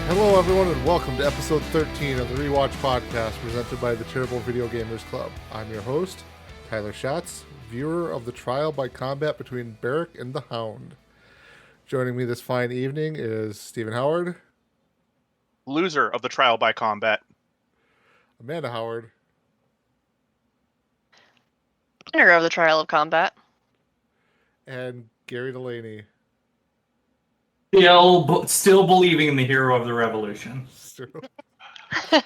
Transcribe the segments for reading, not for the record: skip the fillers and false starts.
Hello, everyone, and welcome to episode 13 of the Rewatch podcast presented by the Terrible Video Gamers Club. I'm your host, Tyler Schatz, viewer of the trial by combat between Beric and the Hound. Joining me this fine evening is Stephen Howard, loser of the trial by combat, Amanda Howard, winner of the trial of combat, and Gary Delaney. Still believing in the hero of the revolution. All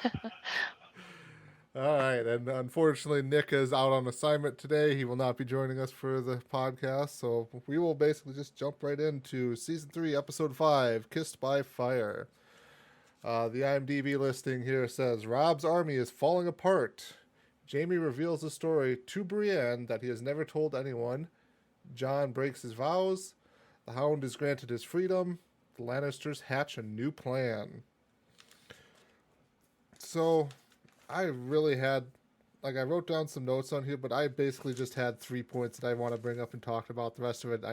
right, and unfortunately, Nick is out on assignment today. He will not be joining us for the podcast, so we will basically just jump right into Season 3, Episode 5, Kissed by Fire. The IMDb listing here says, Robb's army is falling apart. Jaime reveals the story to Brienne that he has never told anyone. Jon breaks his vows. The Hound is granted his freedom. The Lannisters hatch a new plan. So, I really had, I wrote down some notes on here, but I basically just had 3 points that I want to bring up and talk about. The rest of it,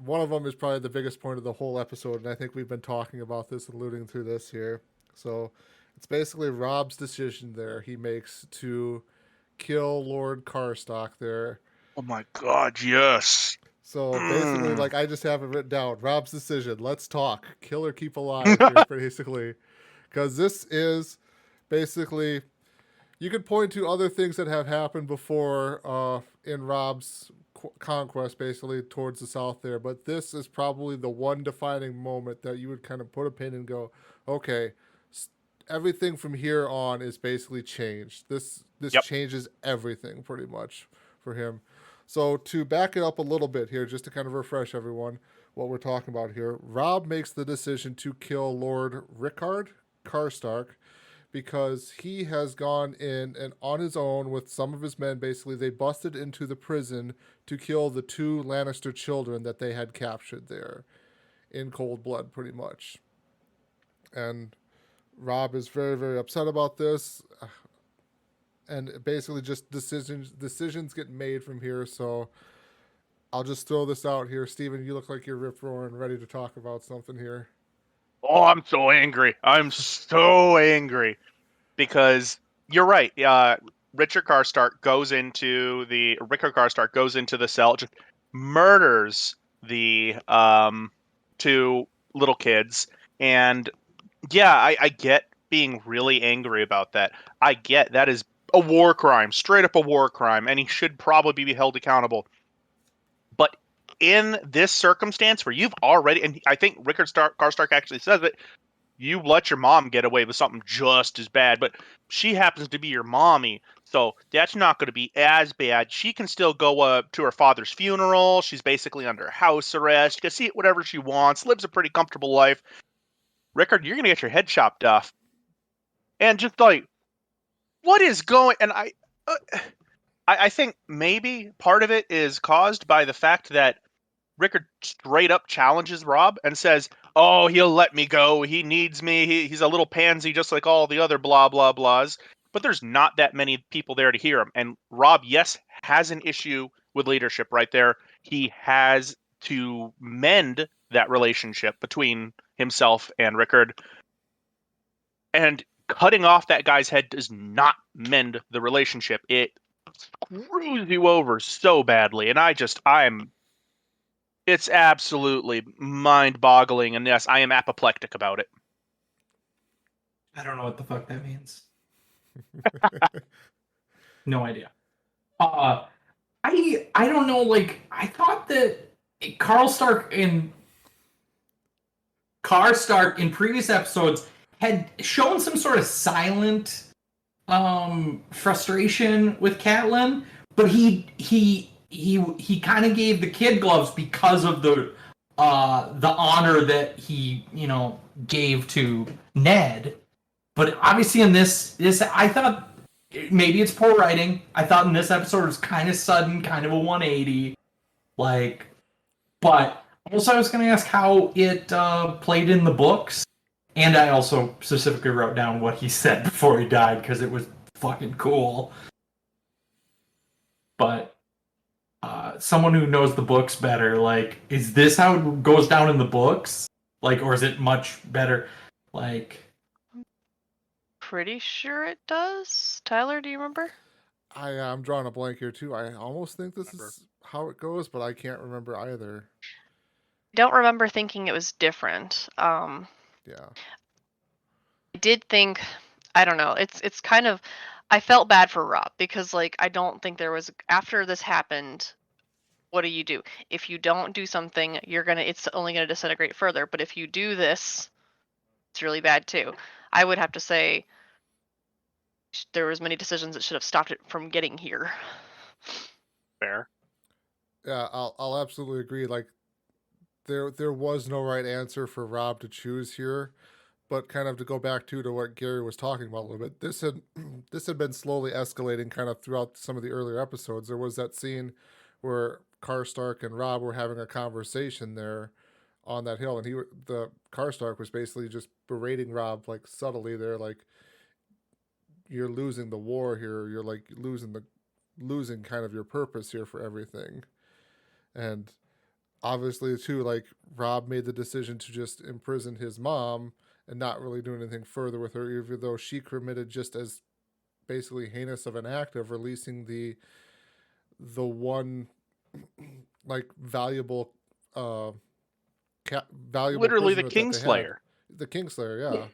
one of them is probably the biggest point of the whole episode, and I think we've been talking about this, alluding to this here. So, it's basically Robb's decision there he makes to kill Lord Karstock there. Oh my god, yes. So basically, I just have it written down. Rob's decision. Let's talk. Kill or keep alive here, basically. Because this is basically, you could point to other things that have happened before in Rob's conquest, basically, towards the south there. But this is probably the one defining moment that you would kind of put a pin and go, okay, everything from here on is basically changed. This changes everything pretty much for him. So to back it up a little bit here, just to kind of refresh everyone what we're talking about here, Robb makes the decision to kill Lord Rickard Karstark because he has gone in and on his own with some of his men. Basically, they busted into the prison to kill the 2 Lannister children that they had captured there in cold blood, pretty much. And Robb is very, very upset about this. And basically just decisions get made from here. So I'll just throw this out here. Steven, you look like you're rip-roaring, ready to talk about something here. Oh, I'm so angry. I'm so angry. Because you're right. Rickard Karstark goes into the cell, just murders the 2 little kids. And yeah, I get being really angry about that. I get that is a war crime, straight up a war crime, and he should probably be held accountable. But in this circumstance where you've already, and I think Rickard Karstark actually says it, you let your mom get away with something just as bad, but she happens to be your mommy, so that's not going to be as bad. She can still go to her father's funeral. She's basically under house arrest. She can see whatever she wants, lives a pretty comfortable life. Rickard, you're going to get your head chopped off. And just what is going? And I think maybe part of it is caused by the fact that Rickard straight up challenges Robb and says, "Oh, he'll let me go. He needs me. He's a little pansy, just like all the other blah blah blahs." But there's not that many people there to hear him. And Robb, yes, has an issue with leadership right there. He has to mend that relationship between himself and Rickard. And cutting off that guy's head does not mend the relationship. It screws you over so badly. And it's absolutely mind-boggling. And yes, I am apoplectic about it. I don't know what the fuck that means. No idea. I don't know, I thought that Karstark in previous episodes had shown some sort of silent frustration with Catelyn, but he kind of gave the kid gloves because of the honor that he gave to Ned. But obviously in this I thought maybe it's poor writing. I thought in this episode it was kind of sudden, kind of a 180, but also I was going to ask how it played in the books. And I also specifically wrote down what he said before he died because it was fucking cool. But someone who knows the books better, is this how it goes down in the books? Like, or is it much better? Like, Pretty sure it does. Tyler, do you remember? I'm drawing a blank here too. I almost think this is how it goes, but I can't remember either. Don't remember thinking it was different. Yeah. I did think, I don't know. It's kind of, I felt bad for Rob because like I don't think there was after this happened. What do? If you don't do something, it's only gonna disintegrate further. But if you do this, it's really bad too. I would have to say there was many decisions that should have stopped it from getting here. Fair. Yeah, I'll absolutely agree. Like there was no right answer for Rob to choose here, but kind of to go back to what Gary was talking about a little bit. This had been slowly escalating kind of throughout some of the earlier episodes. There was that scene where Karstark and Rob were having a conversation there on that hill, and the Karstark was basically just berating Rob like subtly there, like you're losing the war here. You're like losing kind of your purpose here for everything. And obviously too, like Rob made the decision to just imprison his mom and not really do anything further with her, even though she committed just as basically heinous of an act of releasing the one like valuable valuable Literally the prisoner that they had. Kingslayer. The Kingslayer, yeah.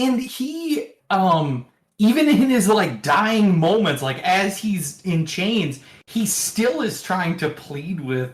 and he, even in his like dying moments, like as he's in chains, he still is trying to plead with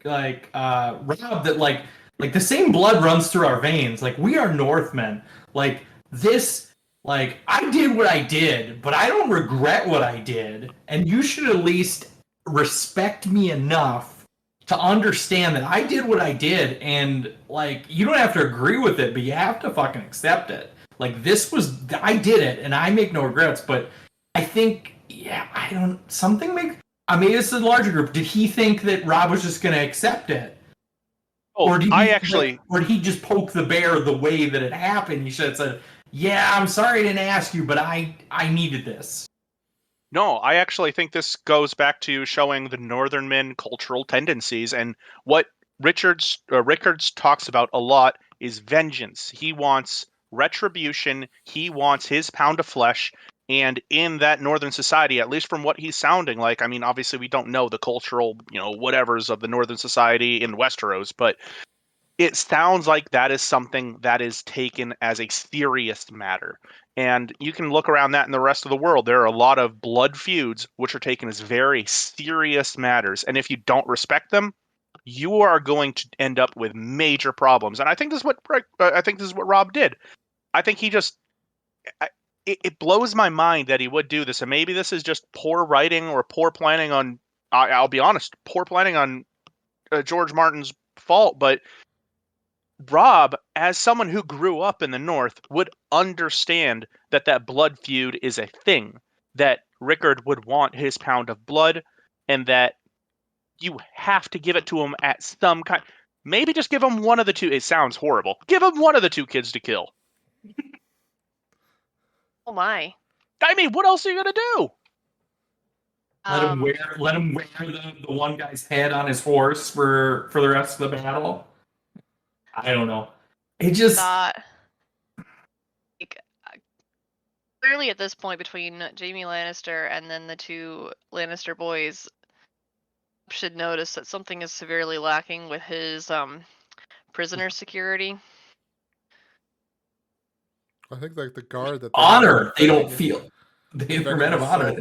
like Rob that like the same blood runs through our veins. Like we are Northmen. Like this, like I did what I did, but I don't regret what I did, and you should at least respect me enough to understand that I did what I did, and like you don't have to agree with it, but you have to fucking accept it. Like I did it, and I make no regrets. But I think, yeah, I don't. Something make. I mean, this is a larger group. Did he think that Rob was just going to accept it? Oh, Or did he, I actually. or did he just poke the bear the way that it happened? He should have said, "Yeah, I'm sorry I didn't ask you, but I needed this." No, I actually think this goes back to showing the Northern men cultural tendencies, and what Rickards talks about a lot is vengeance. He wants retribution. He wants his pound of flesh. And in that Northern society, at least from what he's sounding like, I mean, obviously we don't know the cultural, whatevers of the Northern society in Westeros, but it sounds like that is something that is taken as a serious matter. And you can look around that in the rest of the world. There are a lot of blood feuds which are taken as very serious matters. And if you don't respect them, you are going to end up with major problems. And I think this is what Rob did. I think he just it blows my mind that he would do this. And maybe this is just poor writing or poor planning on. I'll be honest, poor planning on George Martin's fault, but Rob, as someone who grew up in the North, would understand that blood feud is a thing, that Rickard would want his pound of blood, and that you have to give it to him at some kind. Maybe just give him one of the two. It sounds horrible. Give him one of the two kids to kill. Oh my. I mean, what else are you gonna do? Let him wear the one guy's head on his horse for the rest of the battle. I don't know. It just clearly at this point between Jaime Lannister and then the two Lannister boys should notice that something is severely lacking with his prisoner security. I think like the guard that honor, they don't feel they're men of honor.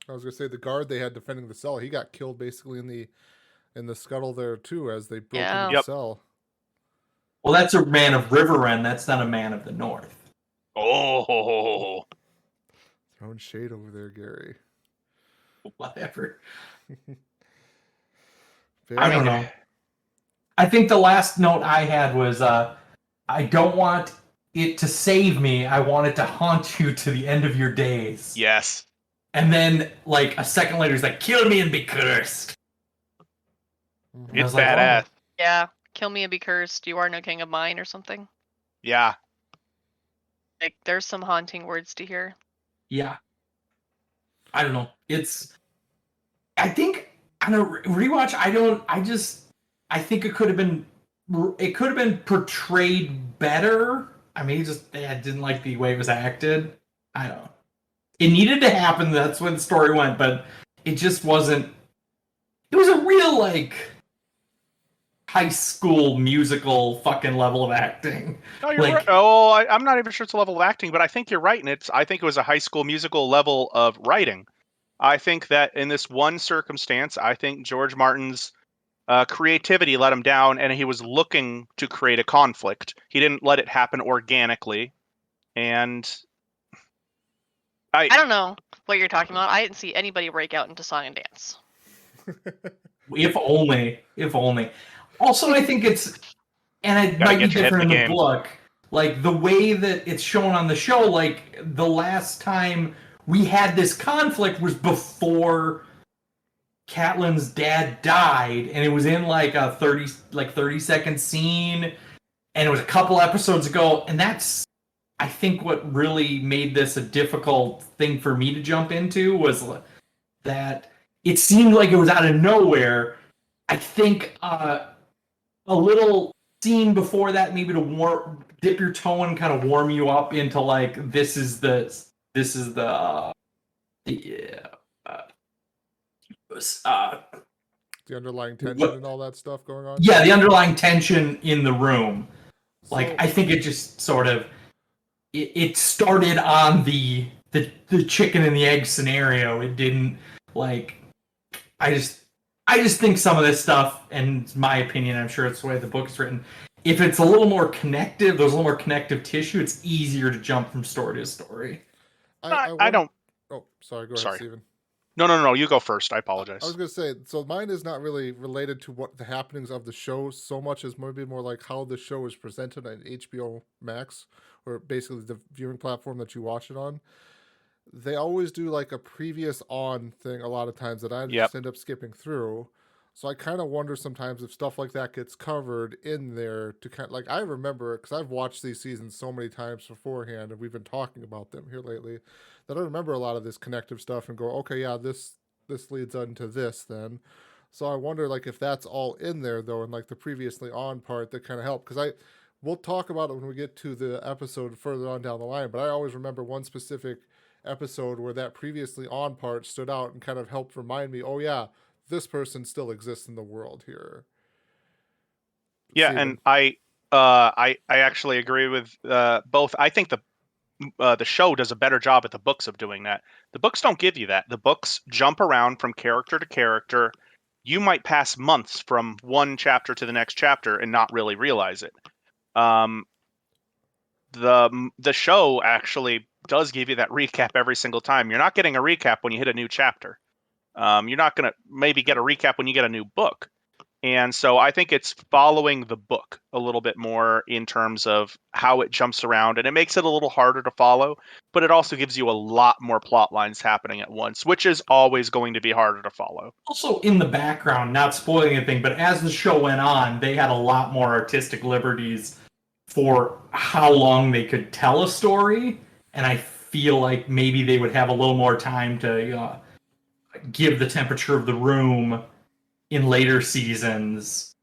I was gonna say the guard they had defending the cell, he got killed basically in the scuttle there too as they broke into the cell. Well, that's a man of Riverrun. That's not a man of the North. Oh, throwing shade over there, Gary. Whatever. I don't know. I think the last note I had was, I don't want it to save me. I want it to haunt you to the end of your days. Yes. And then, like, a second later, he's like, kill me and be cursed. It's badass. Like, oh. Yeah. Kill me and be cursed. You are no king of mine or something. Yeah. Like, there's some haunting words to hear. Yeah. I don't know. I think on a rewatch, I think it could have been it could have been portrayed better. I mean, I didn't like the way it was acted. I don't know. It needed to happen. That's where the story went, but it just wasn't. It was a real like high school musical fucking level of acting. No, you're right. Oh, I'm not even sure it's a level of acting, but I think you're right, and I think it was a high school musical level of writing. I think that in this one circumstance, I think George Martin's creativity let him down, and he was looking to create a conflict. He didn't let it happen organically, and I don't know what you're talking about. I didn't see anybody break out into song and dance. If only. Also, I think it's, and it might be different in the book. Like the way that it's shown on the show, like the last time we had this conflict was before Catelyn's dad died, and it was in like a 30-second scene, and it was a couple episodes ago, and that's, I think, what really made this a difficult thing for me to jump into was that it seemed like it was out of nowhere. I think a little scene before that, maybe to dip your toe and kind of warm you up into like this is the underlying tension and all that stuff going on. Yeah, the underlying tension in the room. Like, I think it just sort of it started on the chicken and the egg scenario. It didn't like. I just think some of this stuff, and it's my opinion, I'm sure it's the way the book is written. If it's a little more connective, there's a little more connective tissue. It's easier to jump from story to story. I don't. Oh, sorry. Go ahead, Steven. No. You go first. I apologize. I was going to say, so mine is not really related to what the happenings of the show so much as maybe more like how the show is presented on HBO Max, or basically the viewing platform that you watch it on. They always do like a previous on thing a lot of times that I just end up skipping through. So I kind of wonder sometimes if stuff like that gets covered in there to kind of, like, I remember, because I've watched these seasons so many times beforehand and we've been talking about them here lately, that I remember a lot of this connective stuff and go, okay, yeah, this leads into this then. So I wonder like if that's all in there though, and like the previously on part that kind of helped, because we'll talk about it when we get to the episode further on down the line, but I always remember one specific episode where that previously on part stood out and kind of helped remind me, oh yeah, this person still exists in the world here. Yeah, Steven. And I actually agree with both. I think the show does a better job at the books of doing that. The books don't give you that. The books jump around from character to character. You might pass months from one chapter to the next chapter and not really realize it. The show actually does give you that recap every single time. You're not getting a recap when you hit a new chapter. You're not going to maybe get a recap when you get a new book. And so I think it's following the book a little bit more in terms of how it jumps around, and it makes it a little harder to follow, but it also gives you a lot more plot lines happening at once, which is always going to be harder to follow. Also in the background, not spoiling anything, but as the show went on, they had a lot more artistic liberties for how long they could tell a story, and I feel like maybe they would have a little more time to give the temperature of the room in later seasons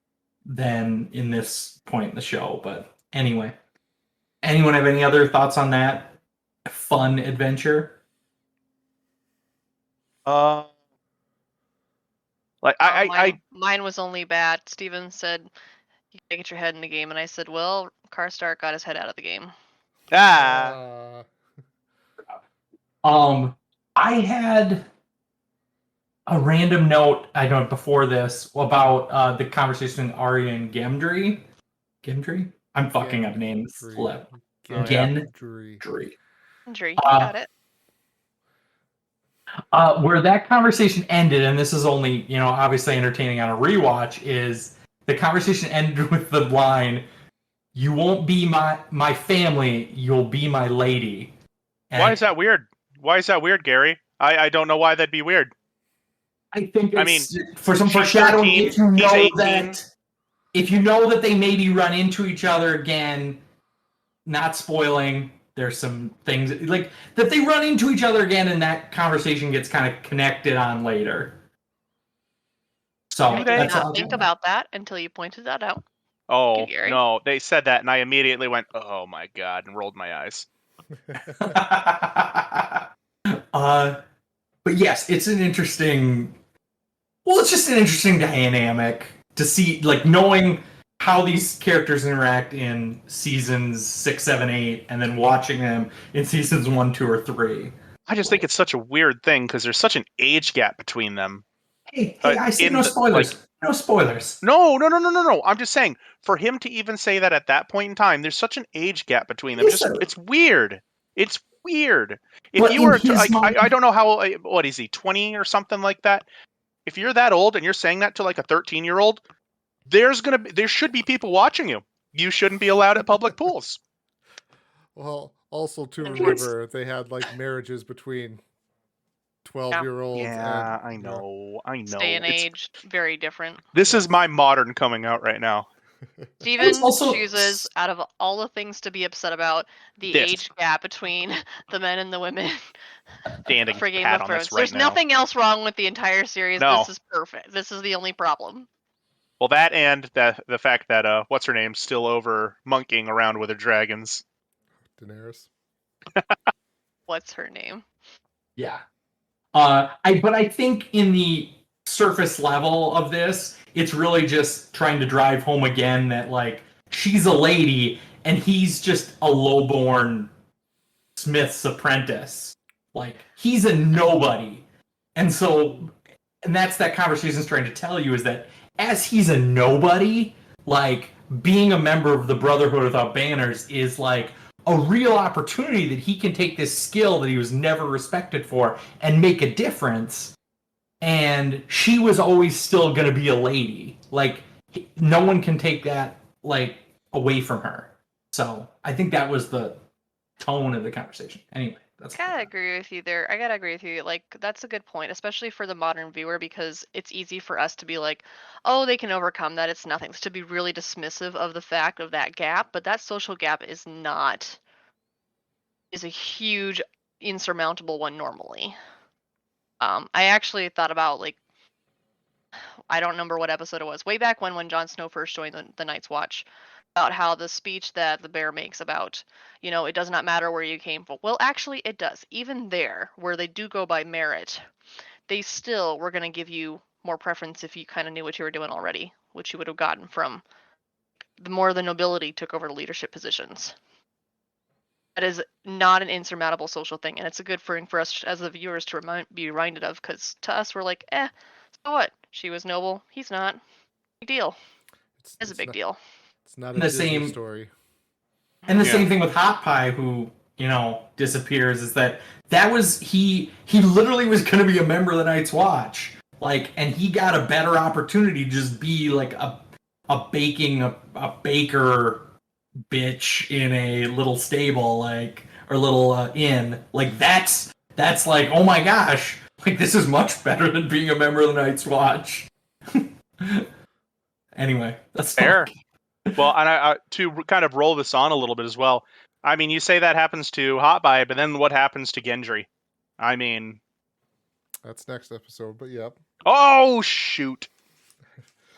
than in this point in the show. But anyway, anyone have any other thoughts on that fun adventure? Mine was only bad. Steven said you gotta get your head in the game, and I said, well, Karstark got his head out of the game. I had a random note I know before this about the conversation with Arya and Gendry. Gendry? I'm fucking up names. Gendry. Gendry, got it. Where that conversation ended, and this is only, obviously entertaining on a rewatch, is the conversation ended with the line, "You won't be my family, you'll be my lady." And why is that weird? Why is that weird, Gary? I don't know why that'd be weird. I think for some foreshadowing, if you know that they maybe run into each other again, not spoiling, there's some things like that they run into each other again, and that conversation gets kind of connected on later. So I did not think about that until you pointed that out. Oh, Gary. no. They said that, and I immediately went, oh my God, and rolled my eyes. But yes, it's an interesting. Well, it's just an interesting dynamic to see, like, knowing how these characters interact in seasons 6, 7, 8, and then watching them in seasons 1, 2, or 3. I just think it's such a weird thing because there's such an age gap between them. Hey, I say in no the- spoilers. No spoilers. No. I'm just saying, for him to even say that at that point in time, there's such an age gap between them. Yes, sir. It's weird. It's weird. If But you in were, his mind- I don't know how, what is he, 20 or something like that? If you're that old and you're saying that to like a 13-year-old, there should be people watching you. You shouldn't be allowed at public pools. Well, also to And remember, they had like marriages between 12-year-olds. Yeah, and, I know. Day and It's- age, very different. This is my modern coming out right now. Steven also- chooses, out of all the things to be upset about, the This. age gap between the men and the women Standing for Game pat of on this Thrones. right There's now. nothing else wrong with the entire series. No. This is perfect. This is the only problem. Well, that and the fact that what's her name's still over monkeying around with her dragons. Daenerys. What's her name? Yeah. I think in the surface level of this, it's really just trying to drive home again that, like, she's a lady and he's just a lowborn Smith's apprentice. Like, he's a nobody. And that's that conversation's trying to tell you, is that as he's a nobody, like, being a member of the Brotherhood Without Banners is like a real opportunity that he can take this skill that he was never respected for and make a difference. And she was always still going to be a lady. Like, no one can take that, like, away from her. So I think that was the tone of the conversation. Anyway, that's I gotta agree with you there. I gotta agree with you. Like, that's a good point, especially for the modern viewer, because it's easy for us to be like, oh, they can overcome that. It's nothing. To be really dismissive of the fact of that gap, but that social gap is a huge, insurmountable one normally. I actually thought about, like, I don't remember what episode it was, way back when Jon Snow first joined the Night's Watch, about how the speech that the bear makes about, it does not matter where you came from. Well, actually, it does. Even there, where they do go by merit, they still were going to give you more preference if you kind of knew what you were doing already, which you would have gotten from the more the nobility took over the leadership positions. That is not an insurmountable social thing, and it's a good thing for us as the viewers to be reminded of, because to us, we're like, so what? She was noble. He's not. Big deal. It's a big deal. It's not a The Disney same- story. And the Yeah. same thing with Hot Pie, who, disappears, is that was he literally was going to be a member of the Night's Watch. Like, and he got a better opportunity to just be like a baker bitch in a little stable, like, or little inn. Like, that's like, oh my gosh, like, this is much better than being a member of the Night's Watch. Anyway, that's Fair. Well, and I to kind of roll this on a little bit as well. I mean, you say that happens to Hot Buy, but then what happens to Gendry? I mean, That's next episode, but yep. oh shoot,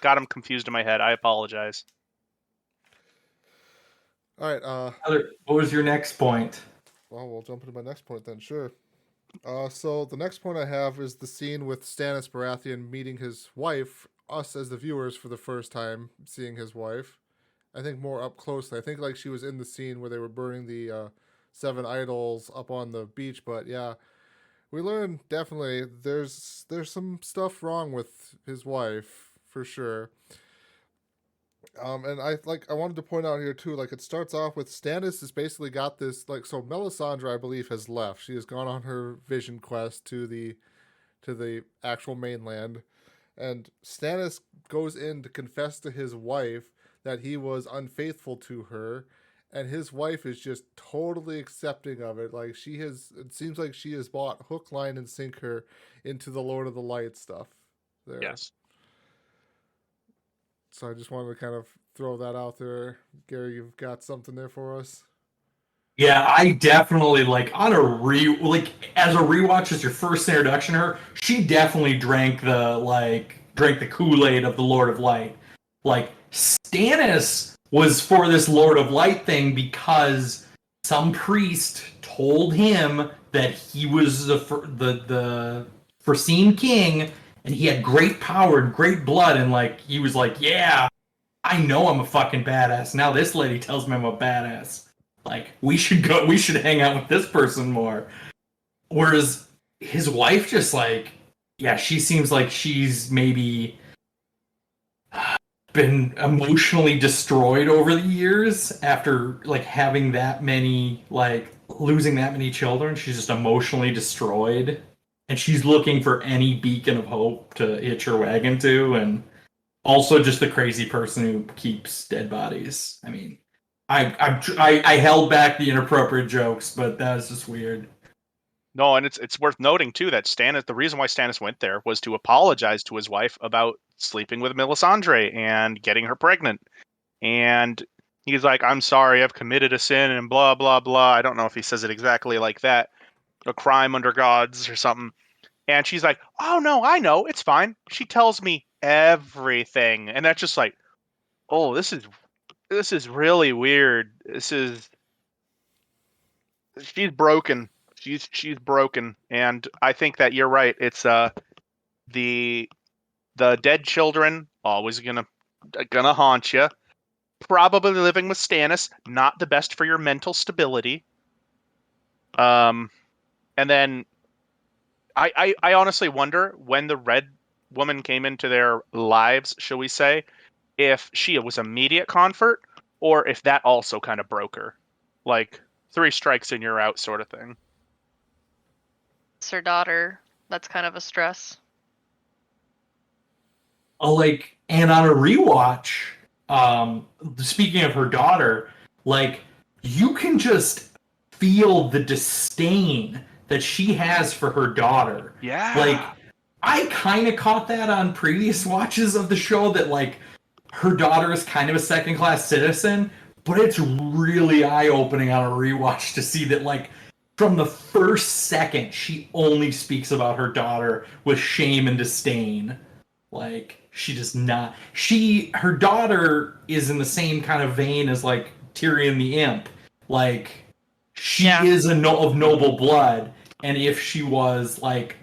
got him confused in my head. I apologize. All right. What was your next point? Well, we'll jump into my next point then. Sure. So the next point I have is the scene with Stannis Baratheon meeting his wife. Us as the viewers for the first time seeing his wife. I think more up closely. I think like she was in the scene where they were burning the 7 idols up on the beach. But yeah, we learned definitely there's some stuff wrong with his wife for sure. And I wanted to point out here too, like it starts off with Stannis has basically got this, like, so Melisandre, I believe, has left. She has gone on her vision quest to the actual mainland, and Stannis goes in to confess to his wife that he was unfaithful to her, and his wife is just totally accepting of it. Like, it seems like she has bought hook, line, and sinker into the Lord of the Light stuff there. Yes. So I just wanted to kind of throw that out there. Gary, you've got something there for us? Yeah, I definitely, like, as a rewatch, as your first introduction to her, she definitely drank the Kool-Aid of the Lord of Light. Like, Stannis was for this Lord of Light thing because some priest told him that he was the foreseen king, and he had great power and great blood, and like he was like, yeah, I know I'm a fucking badass. Now this lady tells me I'm a badass. Like, we should hang out with this person more. Whereas his wife just like, yeah, she seems like she's maybe been emotionally destroyed over the years after like having that many, like losing that many children. She's just emotionally destroyed, and she's looking for any beacon of hope to hitch her wagon to, and also just the crazy person who keeps dead bodies. I mean, I held back the inappropriate jokes, but that was just weird. No, and it's worth noting too that Stannis, the reason why Stannis went there was to apologize to his wife about sleeping with Melisandre and getting her pregnant. And he's like, I'm sorry, I've committed a sin and blah, blah, blah. I don't know if he says it exactly like that. A crime under gods or something. And she's like, oh no, I know, it's fine. She tells me everything. And that's just like, oh, this is really weird. She's broken. She's broken, and I think that you're right. It's the dead children always gonna haunt you. Probably living with Stannis, not the best for your mental stability. And then I honestly wonder when the Red Woman came into their lives, shall we say, if she was immediate comfort or if that also kind of broke her, like 3 strikes and you're out sort of thing. It's her daughter. That's kind of a stress. Like, and on a rewatch, speaking of her daughter, like, you can just feel the disdain that she has for her daughter. Yeah. Like, I kind of caught that on previous watches of the show, that like her daughter is kind of a second-class citizen, but it's really eye-opening on a rewatch to see that, like, from the first second, she only speaks about her daughter with shame and disdain. Like, she does not. Her daughter is in the same kind of vein as like Tyrion the Imp. Like, she is of noble blood, and if she was like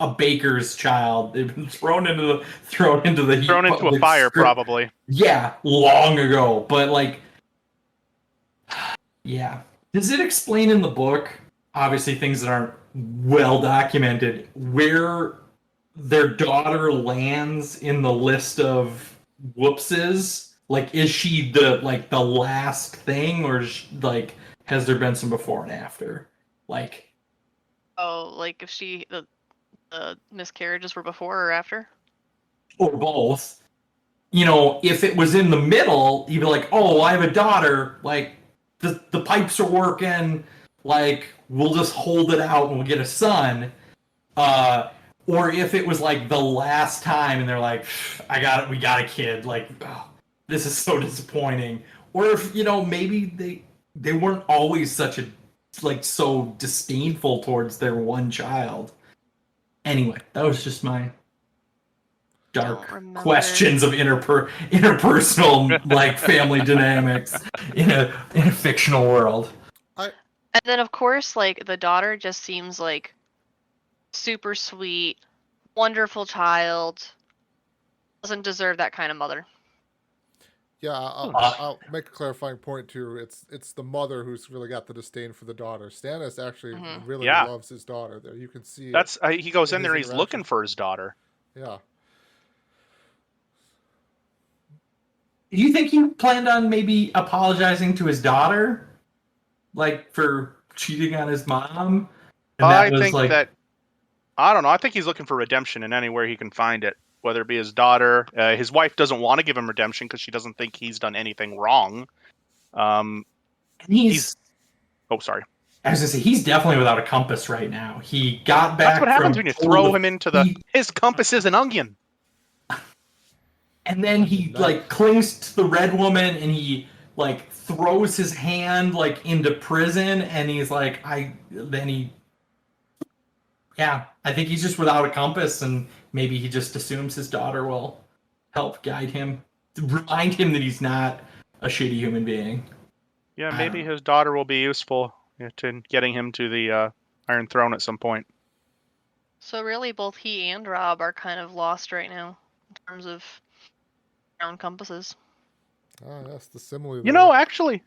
a baker's child, they've been thrown into a fire, probably. Yeah, long ago. But like, yeah. Does it explain in the book, obviously things that aren't well documented, where their daughter lands in the list of whoopses? Like, is she the last thing, or like has there been some before and after? Like, oh, like if the miscarriages were before or after? Or both. You know, if it was in the middle, you'd be like, oh, I have a daughter, like, the pipes are working, like, we'll just hold it out and we'll get a son. Or if it was like the last time and they're like, we got a kid, like, oh, this is so disappointing. Or if, you know, maybe they weren't always such a, like, so disdainful towards their one child. Anyway, that was just my dark questions of interpersonal, like, family dynamics in a fictional world. And then, of course, like, the daughter just seems like super sweet, wonderful child. Doesn't deserve that kind of mother. Yeah, I'll make a clarifying point too. It's the mother who's really got the disdain for the daughter. Stannis actually really loves his daughter. There, you can see. That's he goes in there. He's looking for his daughter. Yeah. Do you think he planned on maybe apologizing to his daughter, like, for cheating on his mom? And I don't know. I think he's looking for redemption in anywhere he can find it, whether it be his daughter. His wife doesn't want to give him redemption because she doesn't think he's done anything wrong. He's oh, sorry. I was gonna say, he's definitely without a compass right now. He got back. That's what happens when you throw him into his compass is an onion. And then he like clings to the Red Woman, and he like throws his hand like into prison, and he's like, I think he's just without a compass, and maybe he just assumes his daughter will help guide him remind him that he's not a shitty human being. Yeah, I maybe don't know. his daughter will be useful to getting him to the Iron Throne at some point. So really, both he and Rob are kind of lost right now in terms of their own compasses. Ah, that's the simile. You there. know, actually,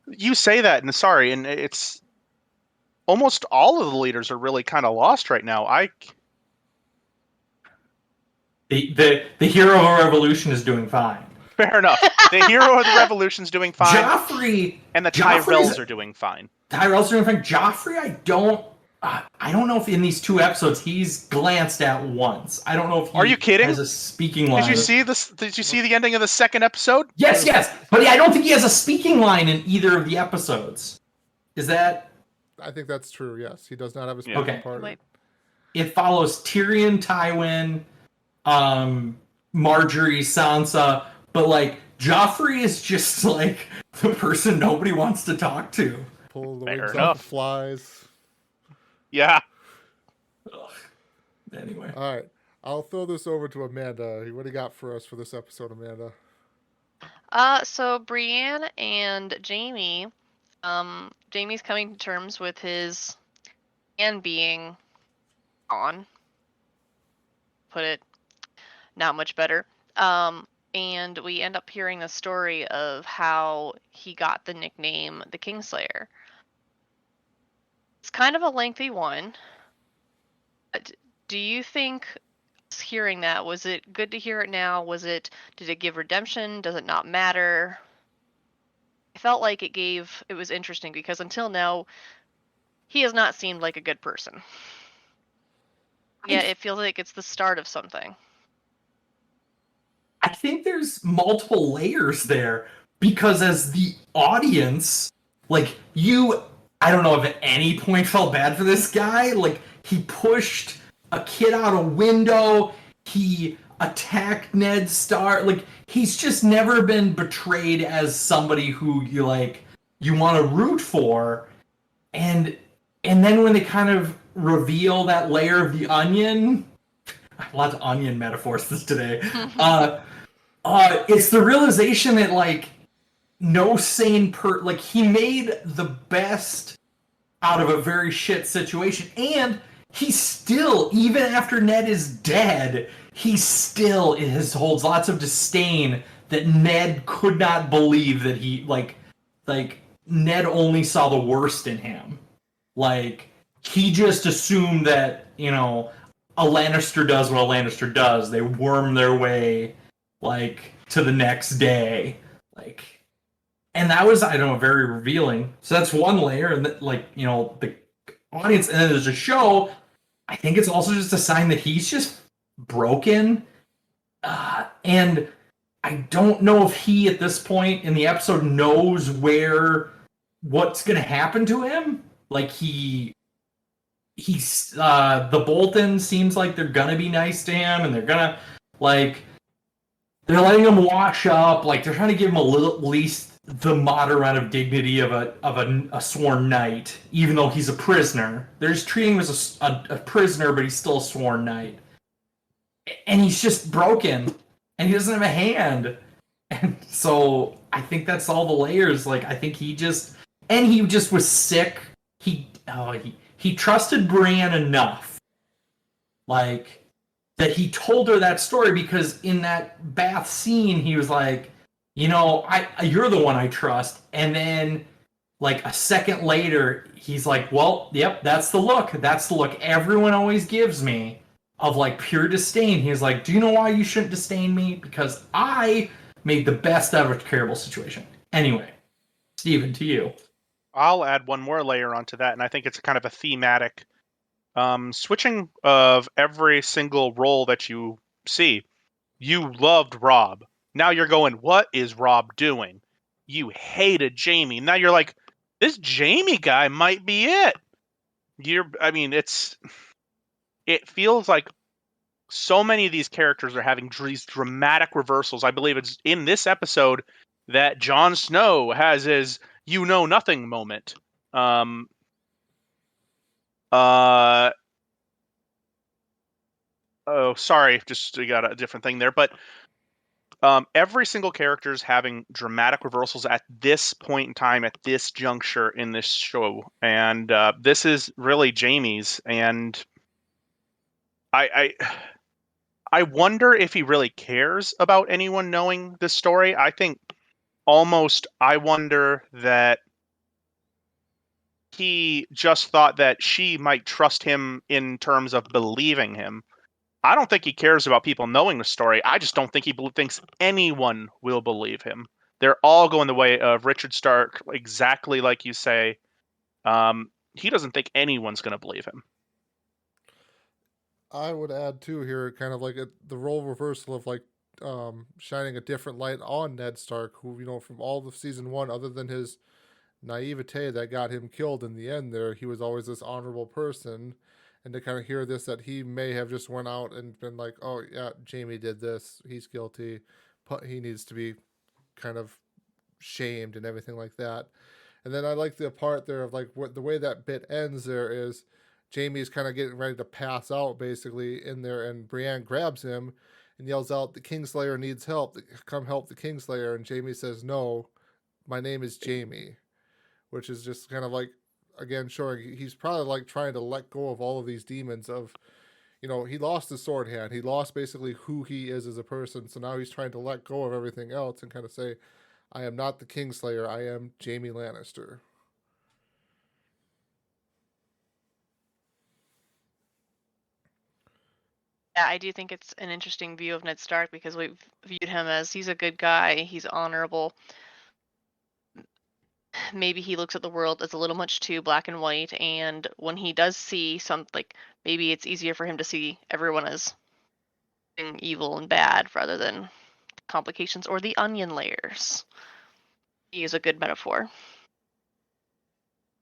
you say that, and sorry, and it's almost all of the leaders are really kind of lost right now. The hero of a revolution is doing fine. Fair enough. The hero of the revolution's doing fine, Joffrey and the Joffrey's- Tyrells are doing fine. Tyrell's doing fine. Joffrey, I don't know if in these 2 episodes he's glanced at once. I don't know if he Are you kidding? has a speaking line. Did you see this? Did you see the ending of the second episode? Yes, but I don't think he has a speaking line in either of the episodes. Is that? I think that's true. Yes, he does not have a Yeah. speaking Okay. part. Wait. It follows Tyrion, Tywin, Marjorie, Sansa, but like Joffrey is just like the person nobody wants to talk to. Pull the Fair wings off enough. the flies. Yeah. Ugh. Anyway, All right, I'll throw this over to Amanda. What do you got for us for this episode, Amanda? So Brienne and Jamie, Jamie's coming to terms with his man being gone. Put it not much better. And we end up hearing the story of how he got the nickname the Kingslayer. It's kind of a lengthy one. Do you think hearing that, was it good to hear it now? Did it give redemption? Does it not matter? I felt like it was interesting because until now, he has not seemed like a good person. Yet it feels like it's the start of something. I think there's multiple layers there because as the audience, like I don't know if at any point felt bad for this guy. Like he pushed a kid out a window. He attacked Ned Stark. Like he's just never been betrayed as somebody who you want to root for. And then when they kind of reveal that layer of the onion, lots of onion metaphors this today. It's the realization that like no sane he made the best out of a very shit situation, and he still, even after Ned is dead, he still holds lots of disdain that Ned could not believe that he like Ned only saw the worst in him. Like he just assumed that a Lannister does what a Lannister does. They worm their way to the next day, and that was, I don't know, very revealing. So that's one layer, and the audience, and then there's a show. I think it's also just a sign that he's just broken, and I don't know if he at this point in the episode knows what's going to happen to him. He's the Bolton seems like they're gonna be nice to him, and they're gonna they're letting him wash up. They're trying to give him at least the moderate amount of dignity of a sworn knight, even though he's a prisoner. They're just treating him as a prisoner, but he's still a sworn knight. And he's just broken, and he doesn't have a hand. And so I think that's all the layers. I think he just was sick. He trusted Brienne enough, that he told her that story, because in that bath scene, he was like, you're the one I trust. And then, a second later, he's like, well, yep, that's the look. That's the look everyone always gives me of, pure disdain. He's like, do you know why you shouldn't disdain me? Because I made the best out of a terrible situation. Anyway, Steven, to you. I'll add one more layer onto that, and I think it's kind of a thematic switching of every single role that you see. You loved Rob. Now you're going, what is Rob doing? You hated Jamie. Now you're like, this Jamie guy might be it. It feels like so many of these characters are having these dramatic reversals. I believe it's in this episode that Jon Snow has his you-know-nothing moment. oh, sorry, just we got a different thing there. But every single character is having dramatic reversals at this point in time, at this juncture in this show, and this is really Jaime's. And I wonder if he really cares about anyone knowing this story. I think I wonder that he just thought that she might trust him in terms of believing him. I don't think he cares about people knowing the story. I just don't think he thinks anyone will believe him. They're all going the way of Richard Stark, exactly like you say. He doesn't think anyone's going to believe him. I would add too here, kind of like the role reversal of like shining a different light on Ned Stark, who from all of season 1, other than his naivete that got him killed in the end, there he was always this honorable person, and to kind of hear this that he may have just went out and been like, oh yeah, Jaime did this, he's guilty, he needs to be kind of shamed and everything like that. And then I like the part there of like what the way that bit ends there is Jaime's kind of getting ready to pass out basically in there, and Brienne grabs him and yells out, the Kingslayer needs help, come help the Kingslayer. And Jaime says, no, my name is Jaime, which is just kind of like, again, showing he's probably like trying to let go of all of these demons of, he lost his sword hand, he lost basically who he is as a person, so now he's trying to let go of everything else and kind of say, I am not the Kingslayer, I am Jaime Lannister. Yeah, I do think it's an interesting view of Ned Stark because we've viewed him as he's a good guy, he's honorable. Maybe he looks at the world as a little much too black and white, and when he does see something, maybe it's easier for him to see everyone as evil and bad rather than complications or the onion layers. He is a good metaphor.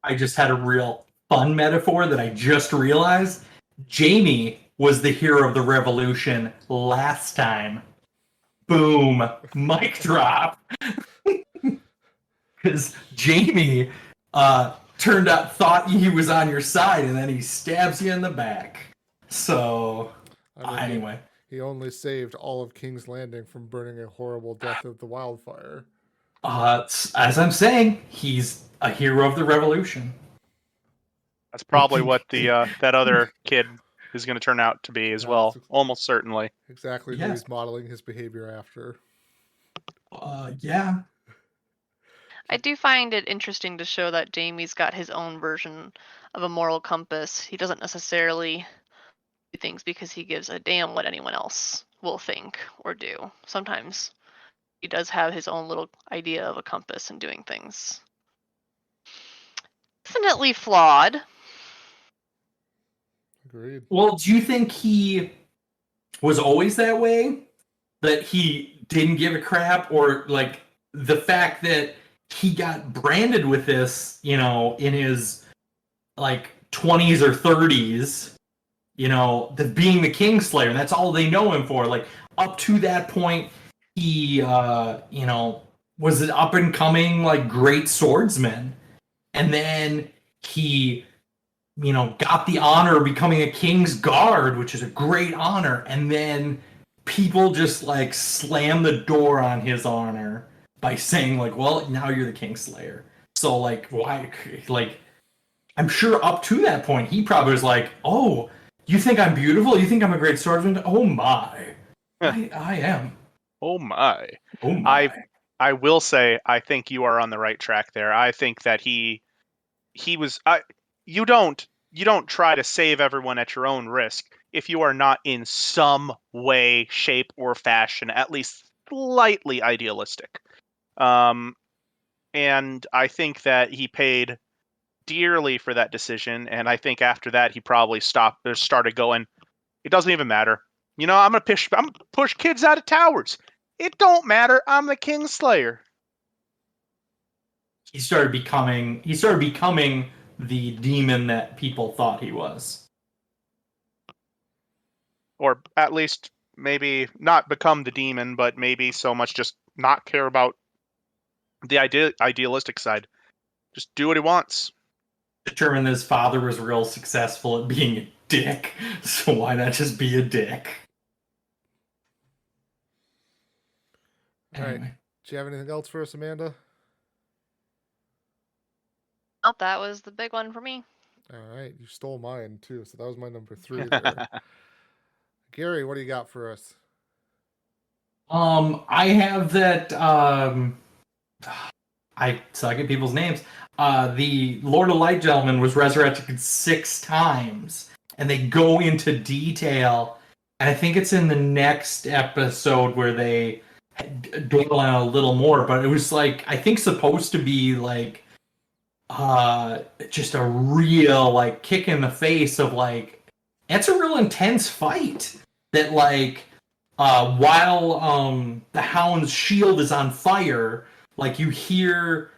I just had a real fun metaphor that I just realized. Jaime was the hero of the revolution last time. Boom. Mic drop. Because Jaime thought he was on your side, and then he stabs you in the back. So, anyway. He only saved all of King's Landing from burning a horrible death of the wildfire. As I'm saying, he's a hero of the revolution. That's probably what the that other kid is going to turn out to be as well, almost certainly. Exactly who he's modeling his behavior after. Yeah. I do find it interesting to show that Jaime's got his own version of a moral compass. He doesn't necessarily do things because he gives a damn what anyone else will think or do. Sometimes he does have his own little idea of a compass and doing things. Definitely flawed. Agreed. Well, do you think he was always that way? That he didn't give a crap? Or like the fact that he got branded with this, in his like 20s or 30s, being the Kingslayer, and that's all they know him for. Like up to that point, he, was an up and coming like great swordsman, and then he, got the honor of becoming a King's Guard, which is a great honor, and then people just like slam the door on his honor by saying like, well, now you're the Kingslayer. So like, why? Like, I'm sure up to that point, he probably was like, oh, you think I'm beautiful? You think I'm a great swordsman? Oh my, I am. Oh my. Oh my. I will say, I think you are on the right track there. I think that he was. You don't try to save everyone at your own risk if you are not in some way, shape, or fashion at least slightly idealistic. And I think that he paid dearly for that decision, and I think after that he probably started going, it doesn't even matter. I'm gonna push kids out of towers. It don't matter. I'm the Kingslayer. He started becoming the demon that people thought he was. Or at least maybe not become the demon, but maybe so much just not care about the idealistic side. Just do what he wants. Determined his father was real successful at being dick, so why not just be a dick? All right. Anyway. Do you have anything else for us, Amanda? Oh, that was the big one for me. All right. You stole mine, too. So that was my number 3 there. Gary, what do you got for us? I have that, I suck at people's names. The Lord of Light gentleman was resurrected 6 times, and they go into detail. And I think it's in the next episode where they dwell on a little more. But it was like, I think supposed to be like, just a real like kick in the face of like, it's a real intense fight. That like, while the Hound's shield is on fire, like you hear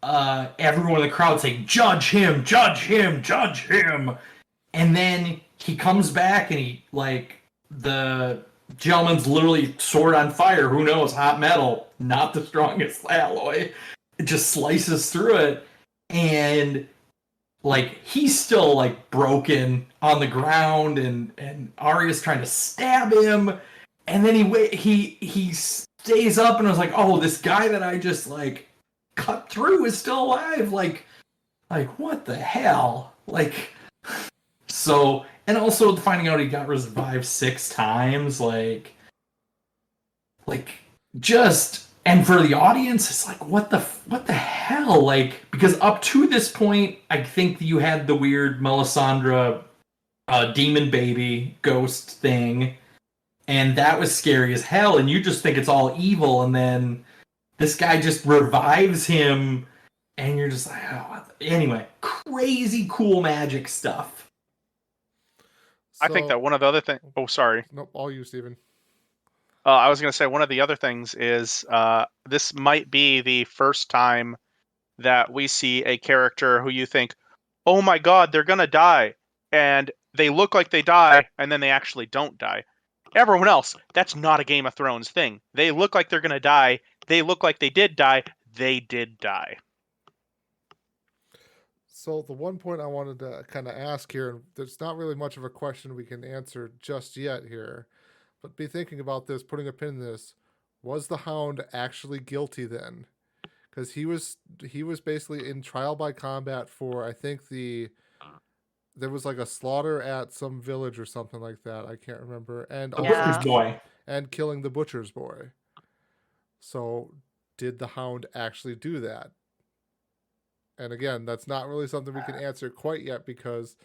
everyone in the crowd say, "Judge him, judge him, judge him," and then he comes back and he like the gentleman's literally sword on fire. Who knows? Hot metal, not the strongest alloy. It just slices through it, and like he's still like broken on the ground, and Arya's trying to stab him, and then he stays up, and I was like, oh, this guy that I just like cut through is still alive. Like what the hell? Like, so, and also finding out he got revived 6 times, like just, and for the audience, it's like, what the hell? Like, because up to this point, I think you had the weird Melisandre demon baby ghost thing, and that was scary as hell, and you just think it's all evil, and then this guy just revives him, and you're just like, oh. Anyway, crazy cool magic stuff. I think that one of the other things... Oh, sorry. Nope, all you, Steven. I was going to say one of the other things is this might be the first time that we see a character who you think, oh my god, they're going to die. And they look like they die, and then they actually don't die. Everyone else, that's not a Game of Thrones thing. They look like they're going to die. They look like they did die. They did die. So the one point I wanted to kind of ask here, and there's not really much of a question we can answer just yet here, but be thinking about this, putting a pin in this. Was the Hound actually guilty then? Because he was basically in trial by combat for, I think there was like a slaughter at some village or something like that. I can't remember. And The Yeah. Butcher's boy. and killing the butcher's boy. So did the Hound actually do that? And again, that's not really something we can answer quite yet, because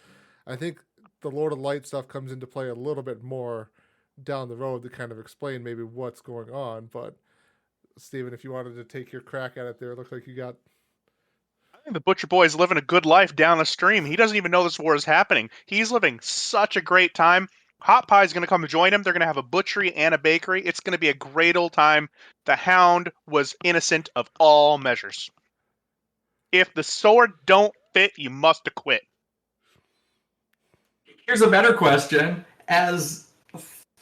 I think the Lord of Light stuff comes into play a little bit more down the road to kind of explain maybe what's going on. But Steven, if you wanted to take your crack at it there, it looked like you got... I think the Butcher Boy is living a good life down the stream. He doesn't even know this war is happening. He's living such a great time. Hot Pie is going to come join him. They're going to have a butchery and a bakery. It's going to be a great old time. The Hound was innocent of all measures. If the sword don't fit, you must have quit. Here's a better question. As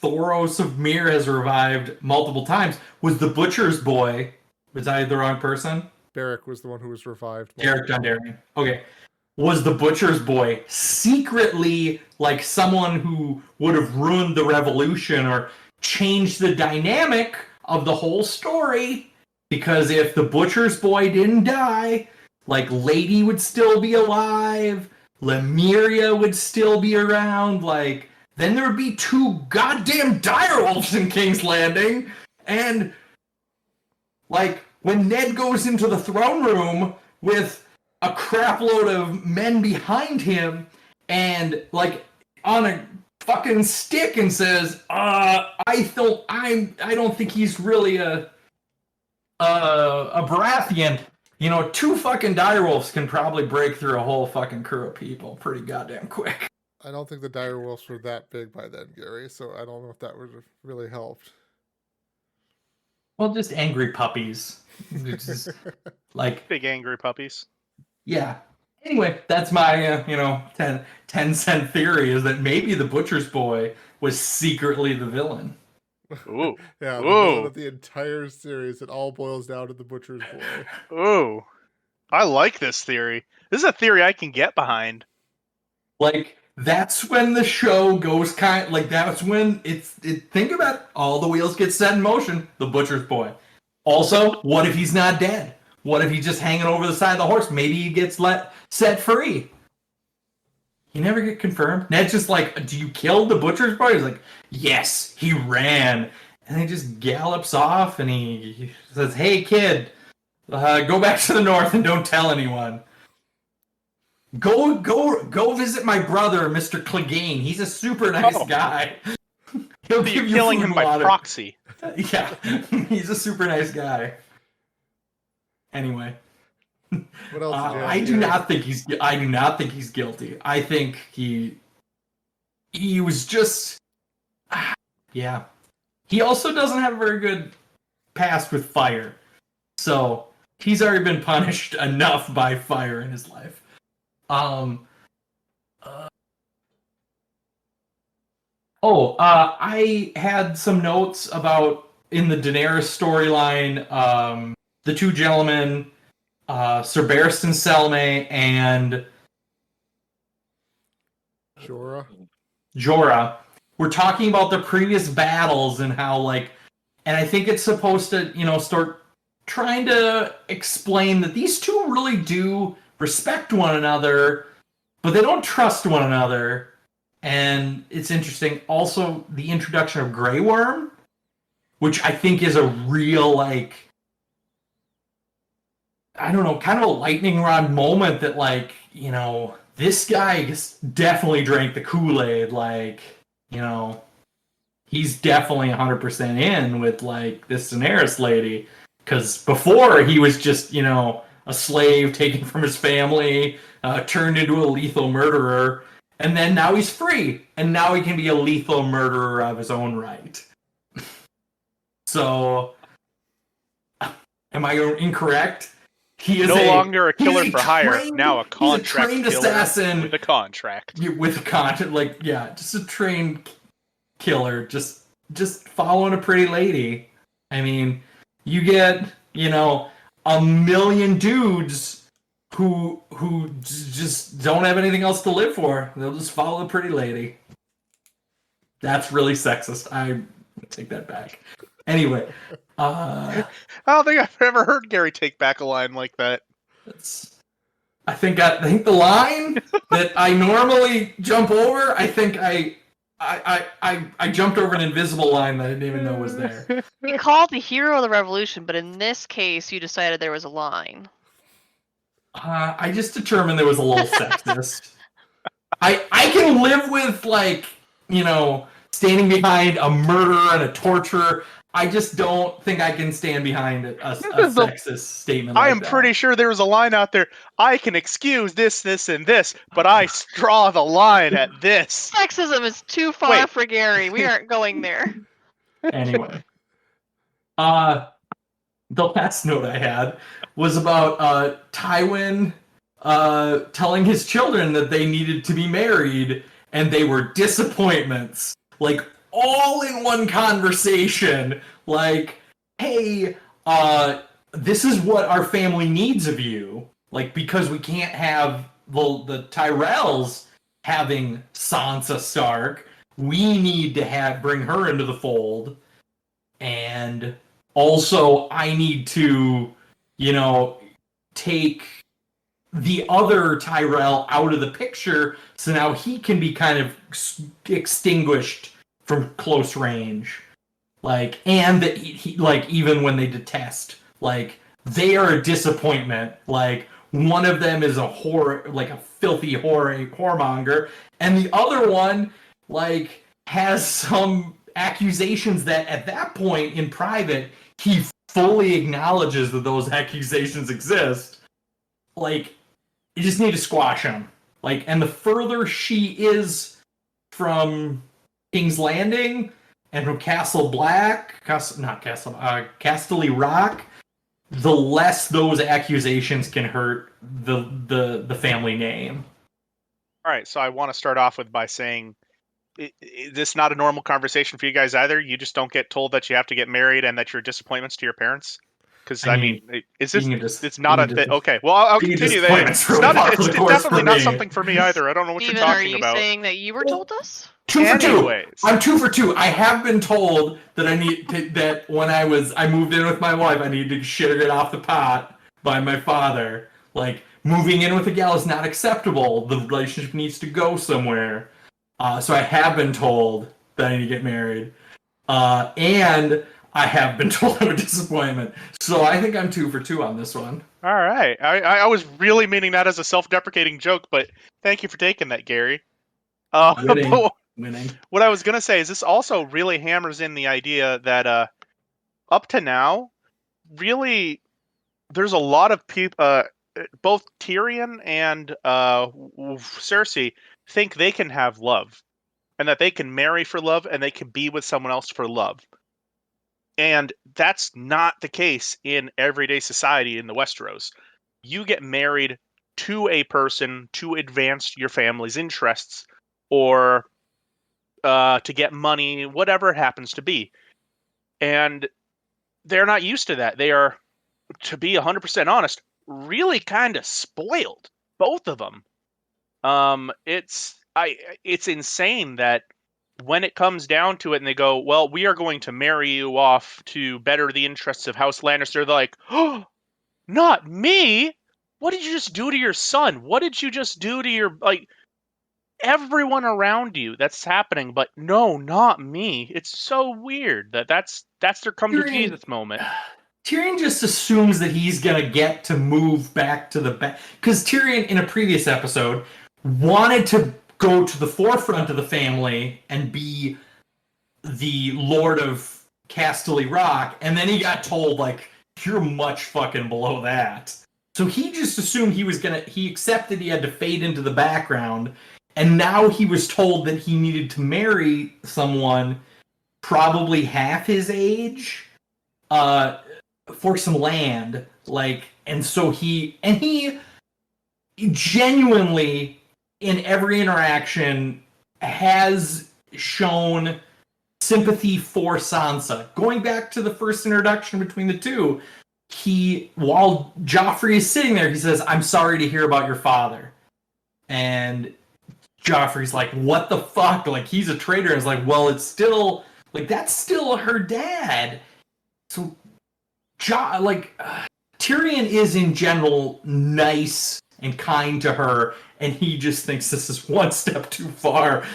Thoros of Myr has revived multiple times, was the Butcher's boy... Was I the wrong person? Beric was the one who was revived. Derek Dondarrion. Okay. Was the Butcher's boy secretly like someone who would have ruined the revolution or changed the dynamic of the whole story? Because if the Butcher's boy didn't die, like Lady would still be alive, Lemuria would still be around, like then there would be 2 goddamn direwolves in King's Landing, and like when Ned goes into the throne room with a crap load of men behind him and like on a fucking stick and says, I don't think he's really a Baratheon. You know, 2 fucking direwolves can probably break through a whole fucking crew of people pretty goddamn quick. I don't think the direwolves were that big by then, Gary, so I don't know if that would have really helped. Well, just angry puppies. Just, like, Big angry puppies. yeah. Anyway, that's my, 10-cent theory, is that maybe the Butcher's boy was secretly the villain. Ooh. Yeah, the Ooh. villain of the entire series, it all boils down to the Butcher's boy. Ooh. I like this theory. This is a theory I can get behind. Like, that's when the show goes that's when think about all the wheels get set in motion. The butcher's boy. Also, what if he's not dead? What if he's just hanging over the side of the horse? Maybe he gets set free. He never get confirmed. Ned's just like, do you kill the butcher's boy? He's like, yes, he ran. And he just gallops off and he says, hey, kid, go back to the north and don't tell anyone. Go visit my brother, Mr. Clegane. He's a super nice guy. He'll give you killing food him and by water. proxy. Yeah, he's a super nice guy. Anyway. What else? I do not think he's guilty. I think he was just yeah. He also doesn't have a very good past with fire, so he's already been punished enough by fire in his life. I had some notes about in the Daenerys storyline. The two gentlemen. Sir Barristan Selmy and Jorah. We're talking about the previous battles and how and I think it's supposed to, start trying to explain that these two really do respect one another, but they don't trust one another. And it's interesting. Also, the introduction of Grey Worm, which I think is a real I don't know, kind of a lightning rod moment that this guy definitely drank the Kool-Aid, he's definitely 100% in with this Daenerys lady, because before he was just, a slave taken from his family, turned into a lethal murderer, and then now he's free, and now he can be a lethal murderer of his own right. So, am I incorrect? He is no longer a killer for hire, trained, now a contract trained killer assassin with a contract. With a contract, just a trained killer, just following a pretty lady. I mean, you get, a million dudes who just don't have anything else to live for. They'll just follow the pretty lady. That's really sexist. I take that back. Anyway, I don't think I've ever heard Gary take back a line like that. I think the line that I normally jump over, I think I jumped over an invisible line that I didn't even know was there. You called the hero of the revolution, but in this case, you decided there was a line. I just determined there was a little sexist. I can live with standing behind a murderer and a torturer. I just don't think I can stand behind a sexist statement like that. I am pretty sure there was a line out there. I can excuse this, and this, but I draw the line at this. Sexism is too far for Gary. We aren't going there. Anyway. The last note I had was about Tywin telling his children that they needed to be married, and they were disappointments. All in one conversation, hey, this is what our family needs of you, because we can't have the Tyrells having Sansa Stark, we need to bring her into the fold, and also I need to, take the other Tyrell out of the picture, so now he can be kind of extinguished from close range, and that he even when they detest, they are a disappointment. One of them is a a filthy whoremonger, and the other one has some accusations that at that point in private he fully acknowledges that those accusations exist. You just need to squash them. And the further she is from King's Landing and from Castle Casterly Rock, the less those accusations can hurt the family name. All right, so I want to start off by saying, is this not a normal conversation for you guys either? You just don't get told that you have to get married and that you're disappointments to your parents? Because I I mean, mean, is this? being a dis- It's not a being a thing. dis- Okay, well, I'll being a continue there. disappointment's It's really not. par for It's the course definitely for not me. something for me either. I don't know what Steven, you're are talking you about. saying that you were told this? 2 for 2. Anyways. I'm 2 for 2. I have been told that that when I moved in with my wife, I needed to shit or get off the pot by my father. Like, moving in with a gal is not acceptable. The relationship needs to go somewhere. So I have been told that I need to get married. And I have been told I'm a disappointment. So I think I'm 2 for 2 on this one. All right. I was really meaning that as a self-deprecating joke, but thank you for taking that, Gary. Winning. But Winning. what I was gonna say is this also really hammers in the idea that up to now, really, there's a lot of people, both Tyrion and Cersei, think they can have love, and that they can marry for love, and they can be with someone else for love. And that's not the case in everyday society in the Westeros. You get married to a person to advance your family's interests, or to get money, whatever it happens to be. And they're not used to that. They are, to be 100% honest, really kind of spoiled, both of them. It's insane that when it comes down to it and they go, well, we are going to marry you off to better the interests of House Lannister, they're like, oh, not me. What did you just do to your son? What did you just do to your, like, everyone around you that's happening? But no, not me. It's so weird that's their come to Jesus moment. Tyrion just assumes that he's gonna get to move back to the back, because Tyrion in a previous episode wanted to go to the forefront of the family and be the Lord of Casterly Rock, and then he got told, like, you're much fucking below that. So he just assumed he accepted he had to fade into the background, and now he was told that he needed to marry someone probably half his age, for some land, like, and so he genuinely in every interaction has shown sympathy for Sansa. Going back to the first introduction between the two, while Joffrey is sitting there, he says, I'm sorry to hear about your father. And Joffrey's like, what the fuck? Like, he's a traitor. And it's like, well, it's still, like, that's still her dad. So, Tyrion is in general nice and kind to her, and he just thinks this is one step too far.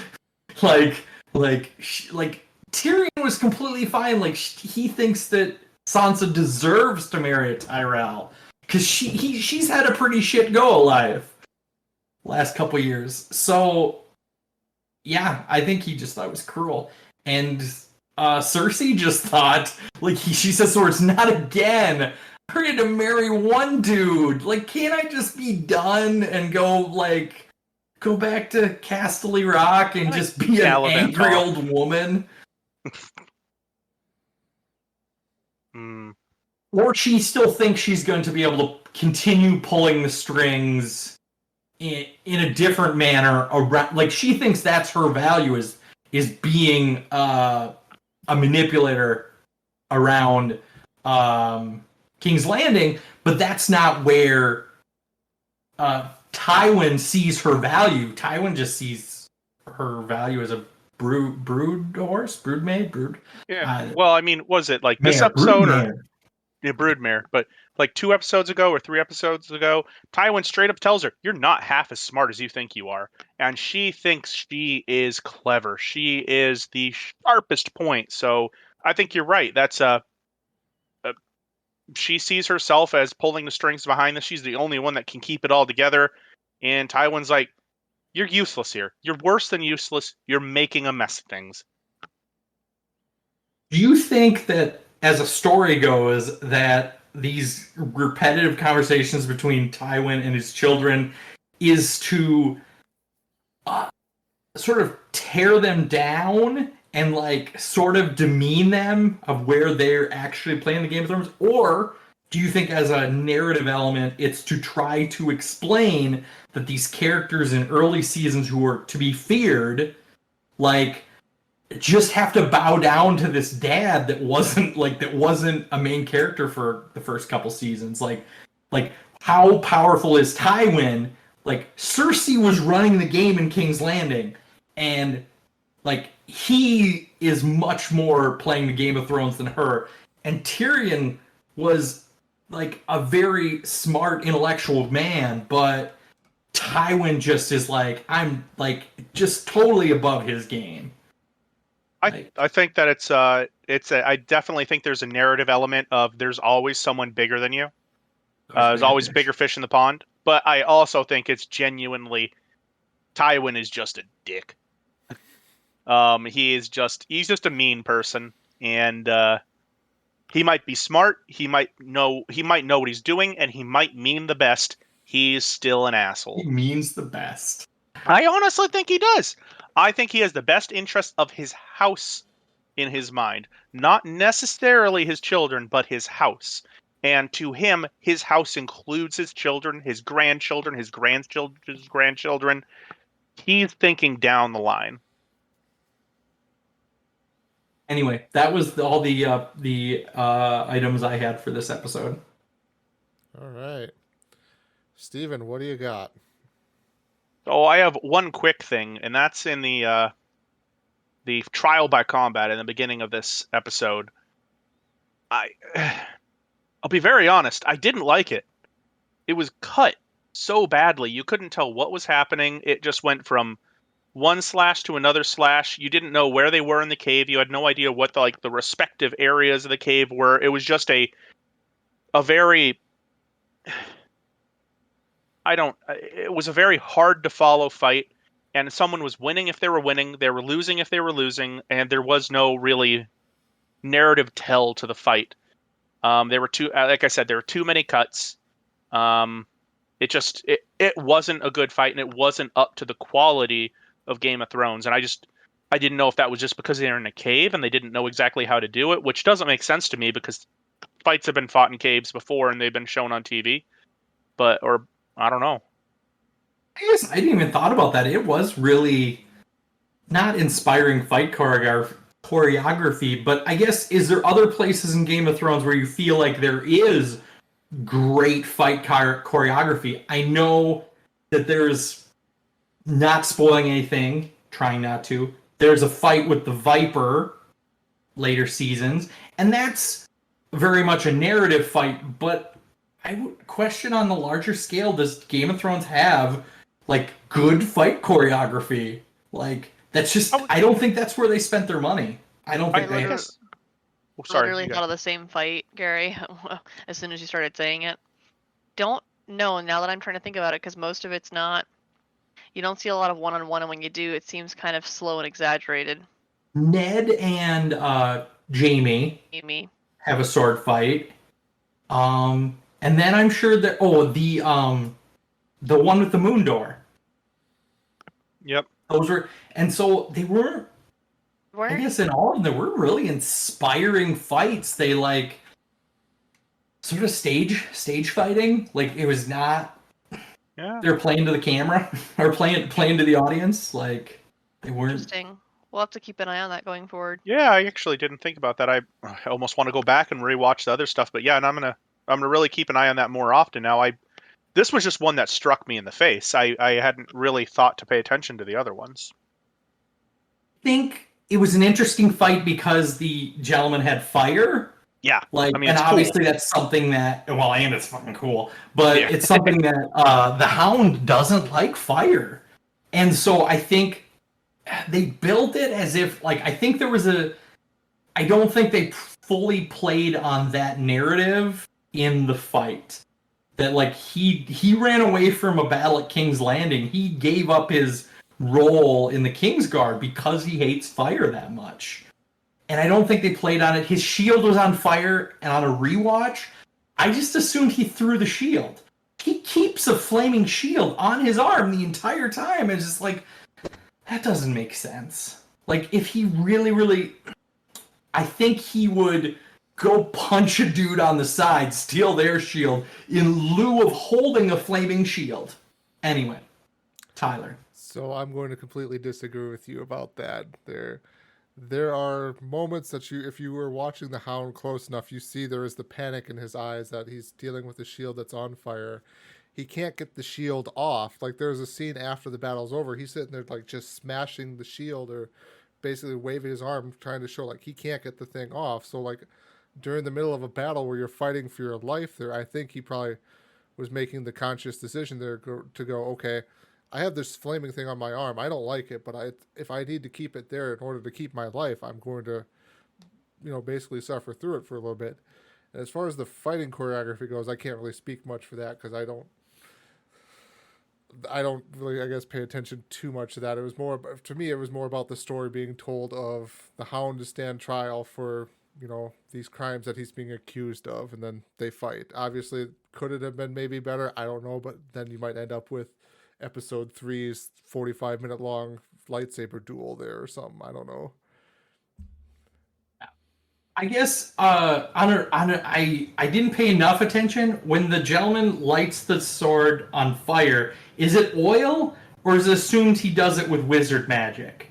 Like Tyrion was completely fine. Like, he thinks that Sansa deserves to marry a Tyrell because she's had a pretty shit go of life last couple years. So, yeah, I think he just thought it was cruel. And Cersei just thought, like, she says, swords, not again. I ready to marry one dude. Like, can't I just be done and go back to Casterly Rock and just be an angry old woman? Or she still thinks she's going to be able to continue pulling the strings in a different manner around. Like, she thinks that's her value, is being a manipulator around King's Landing, but that's not where Tywin sees her value. Tywin just sees her value as a broodmaid. Yeah. Well, I mean, was it like this mare, episode broodmare. or broodmare? But like 2 episodes ago or 3 episodes ago, Tywin straight up tells her, "You're not half as smart as you think you are," and she thinks she is clever. She is the sharpest point. So I think you're right. That's she sees herself as pulling the strings behind this. She's the only one that can keep it all together. And Tywin's like, you're useless here. You're worse than useless. You're making a mess of things. Do you think that, as a story goes, that these repetitive conversations between Tywin and his children is to sort of tear them down and, like, sort of demean them of where they're actually playing the Game of Thrones? Or do you think, as a narrative element, it's to try to explain that these characters in early seasons who were to be feared, like, just have to bow down to this dad that wasn't a main character for the first couple seasons. Like how powerful is Tywin? Like Cersei was running the game in King's Landing, and like he is much more playing the Game of Thrones than her. And Tyrion was like a very smart intellectual man, but Tywin just is like, I'm like just totally above his game. I think that I definitely think there's a narrative element of there's always someone bigger than you. There's always bigger fish in the pond. But I also think it's genuinely Tywin is just a dick. He's just a mean person, and he might be smart, he might know what he's doing, and he might mean the best. He's still an asshole. He means the best. I honestly think he does. I think he has the best interest of his house in his mind. Not necessarily his children, but his house. And to him, his house includes his children, his grandchildren, his grandchildren. He's thinking down the line. Anyway, that was all the items I had for this episode. All right. Steven, what do you got? Oh, I have one quick thing, and that's in the trial by combat in the beginning of this episode. I'll be very honest, I didn't like it. It was cut so badly. You couldn't tell what was happening. It just went from one slash to another slash. You didn't know where they were in the cave. You had no idea what the respective areas of the cave were. It was just a very it was a very hard to follow fight, and someone was winning if they were winning, they were losing if they were losing, and there was no really narrative tell to the fight. There were like I said, there were too many cuts. It wasn't a good fight, and it wasn't up to the quality of Game of Thrones. And I didn't know if that was just because they were in a cave and they didn't know exactly how to do it, which doesn't make sense to me because fights have been fought in caves before and they've been shown on TV. Or I don't know. I guess I didn't even thought about that. It was really not inspiring fight choreography, but I guess, is there other places in Game of Thrones where you feel like there is great fight choreography? I know that there's, not spoiling anything, trying not to, there's a fight with the Viper later seasons, and that's very much a narrative fight, but I would question on the larger scale, does Game of Thrones have like good fight choreography? Like, that's just, I don't think that's where they spent their money. I don't think they have. Literally thought of the same fight, Gary, as soon as you started saying it. Don't know now that I'm trying to think about it, because most of it's not, you don't see a lot of one-on-one, and when you do, it seems kind of slow and exaggerated. Ned and Jamie have a sword fight. And then I'm sure that the one with the moon door. Yep. Those were, and so they weren't. I guess in all of them, there were really inspiring fights. They like sort of stage fighting. Like, it was not. Yeah. They're playing to the camera or playing to the audience. Like, they weren't. Interesting. We'll have to keep an eye on that going forward. Yeah, I actually didn't think about that. I almost want to go back and rewatch the other stuff, but yeah, and I'm gonna really keep an eye on that more often now. This was just one that struck me in the face. I hadn't really thought to pay attention to the other ones. I think it was an interesting fight because the gentleman had fire. Yeah, like, I mean, and obviously cool. That's something that, well, and it's fucking cool, but yeah. It's something that the Hound doesn't like fire, and so I think they built it as if, like, I think there was I don't think they fully played on that narrative in the fight. That, like, he ran away from a battle at King's Landing. He gave up his role in the Kingsguard because he hates fire that much. And I don't think they played on it. His shield was on fire, and on a rewatch, I just assumed he threw the shield. He keeps a flaming shield on his arm the entire time. It's just like, that doesn't make sense. Like, if he really, really... I think he would go punch a dude on the side, steal their shield, in lieu of holding a flaming shield. Anyway, Tyler. So I'm going to completely disagree with you about that. there are moments that if you were watching the Hound close enough, you see there is the panic in his eyes that he's dealing with a shield that's on fire. He can't get the shield off. Like there's a scene after the battle's over, he's sitting there like just smashing the shield or basically waving his arm, trying to show like he can't get the thing off. So like during the middle of a battle where you're fighting for your life, there, I think he probably was making the conscious decision there to go, okay, I have this flaming thing on my arm. I don't like it, but if I need to keep it there in order to keep my life, I'm going to, basically suffer through it for a little bit. And as far as the fighting choreography goes, I can't really speak much for that because I don't really, I guess, pay attention too much to that. It was more, to me, it was more about the story being told of the Hound to stand trial for, these crimes that he's being accused of, and then they fight. Obviously, could it have been maybe better? I don't know, but then you might end up with episode 3's 45-minute long lightsaber duel there or something. I don't know. I guess I didn't pay enough attention when the gentleman lights the sword on fire. Is it oil or is it assumed he does it with wizard magic?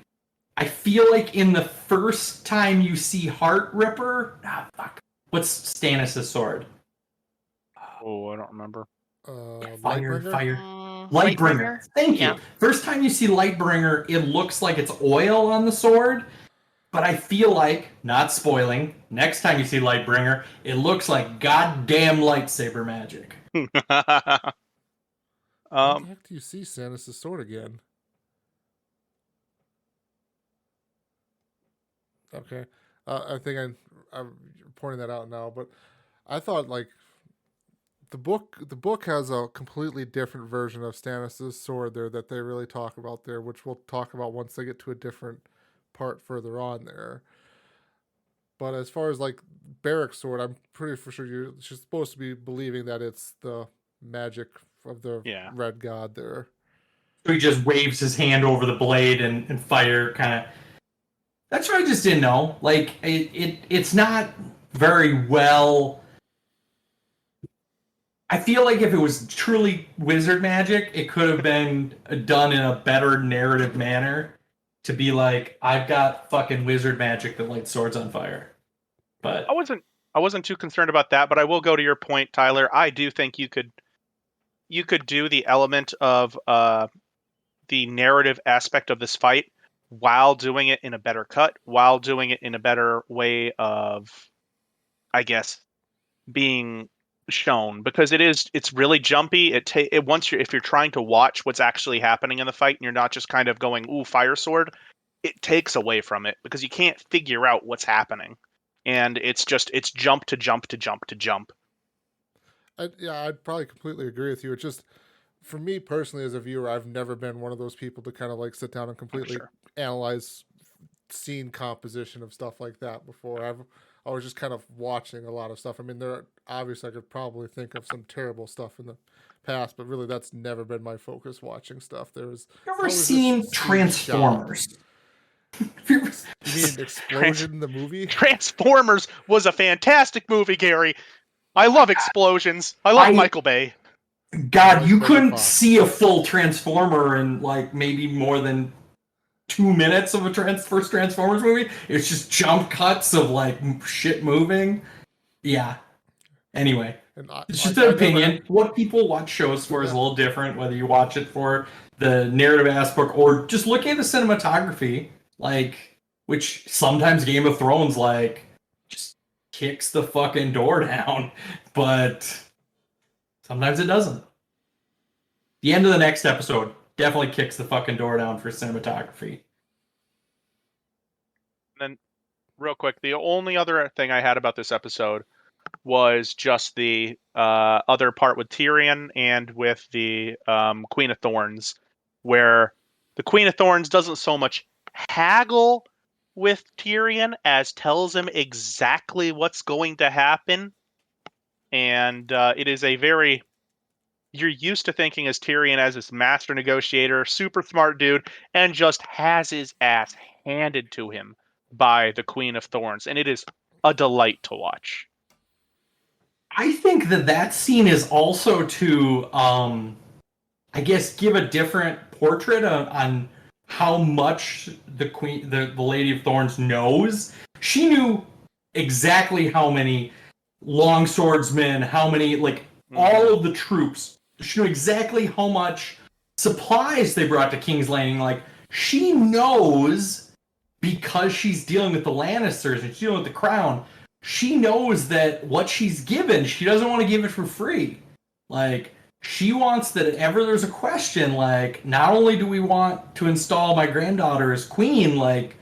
I feel like in the first time you see Heart Ripper, what's Stannis' sword? Oh, I don't remember. Fire. Lightbringer? Lightbringer. Thank you. Yeah. First time you see Lightbringer, it looks like it's oil on the sword. But I feel like, not spoiling, next time you see Lightbringer, it looks like goddamn lightsaber magic. When the heck do you see Stannis' sword again? Okay. I think I'm pointing that out now, but I thought like the book has a completely different version of Stannis' sword there that they really talk about there, which we'll talk about once they get to a different part further on there. But as far as like Barrack's sword, I'm pretty for sure you're supposed to be believing that it's the magic of the Red God there. So he just waves his hand over the blade and fire kind of. That's what I just didn't know. Like it's not very well. I feel like if it was truly wizard magic, it could have been done in a better narrative manner. To be like, I've got fucking wizard magic that lights swords on fire. But I wasn't too concerned about that, but I will go to your point, Tyler. I do think you could do the element of the narrative aspect of this fight while doing it in a better cut, while doing it in a better way of, I guess, being shown, because it's really jumpy. If you're trying to watch what's actually happening in the fight and you're not just kind of going, ooh, fire sword, it takes away from it because you can't figure out what's happening, and it's jump to jump to jump to jump. I'd probably completely agree with you. It's just, for me personally as a viewer, I've never been one of those people to kind of like sit down and completely analyze scene composition of stuff like that before. I was just kind of watching a lot of stuff. I mean, obviously I could probably think of some terrible stuff in the past, but really that's never been my focus watching stuff. You've ever seen Transformers? You mean Explosion, the movie? Transformers was a fantastic movie, Gary. I love explosions. I love Michael Bay. God, you couldn't see a full Transformer in like maybe more than 2 minutes of a first Transformers movie. It's just jump cuts of like shit moving. Yeah. Anyway, it's just an opinion. What people watch shows for is a little different, whether you watch it for the narrative aspect or just looking at the cinematography, like, which sometimes Game of Thrones like just kicks the fucking door down, but sometimes it doesn't. The end of the next episode definitely kicks the fucking door down for cinematography. And then, real quick, the only other thing I had about this episode was just the other part with Tyrion and with the Queen of Thorns, where the Queen of Thorns doesn't so much haggle with Tyrion as tells him exactly what's going to happen. And it is a very... You're used to thinking as Tyrion as this master negotiator, super smart dude, and just has his ass handed to him by the Queen of Thorns. And it is a delight to watch. I think that scene is also to, I guess, give a different portrait on how much the Lady of Thorns knows. She knew exactly how many long swordsmen, how many, like, all of the troops. She knew exactly how much supplies they brought to King's Landing. Like, she knows, because she's dealing with the Lannisters and she's dealing with the crown, she knows that what she's given, she doesn't want to give it for free. Like, she wants that if ever there's a question, like, not only do we want to install my granddaughter as queen, like,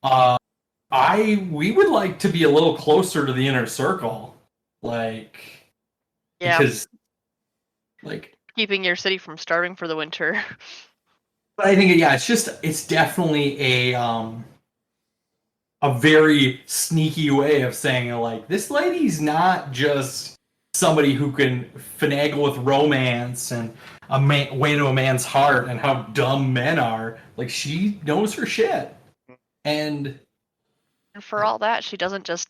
we would like to be a little closer to the inner circle. Like, Yeah. because, like, Keeping your city from starving for the winter. but I think, yeah, it's definitely a very sneaky way of saying, like, this lady's not just somebody who can finagle with romance and way to a man's heart and how dumb men are. Like, she knows her shit. And For all that, she doesn't just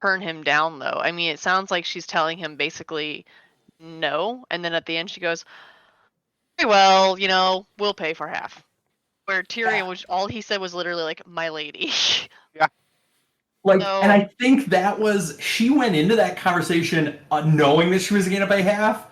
turn him down, though. I mean, it sounds like she's telling him basically no, and then at the end she goes, "Very well, we'll pay for half." Where Tyrion, which all he said was literally like, "My lady." Like, So- and I think she went into that conversation knowing that she was going to pay half,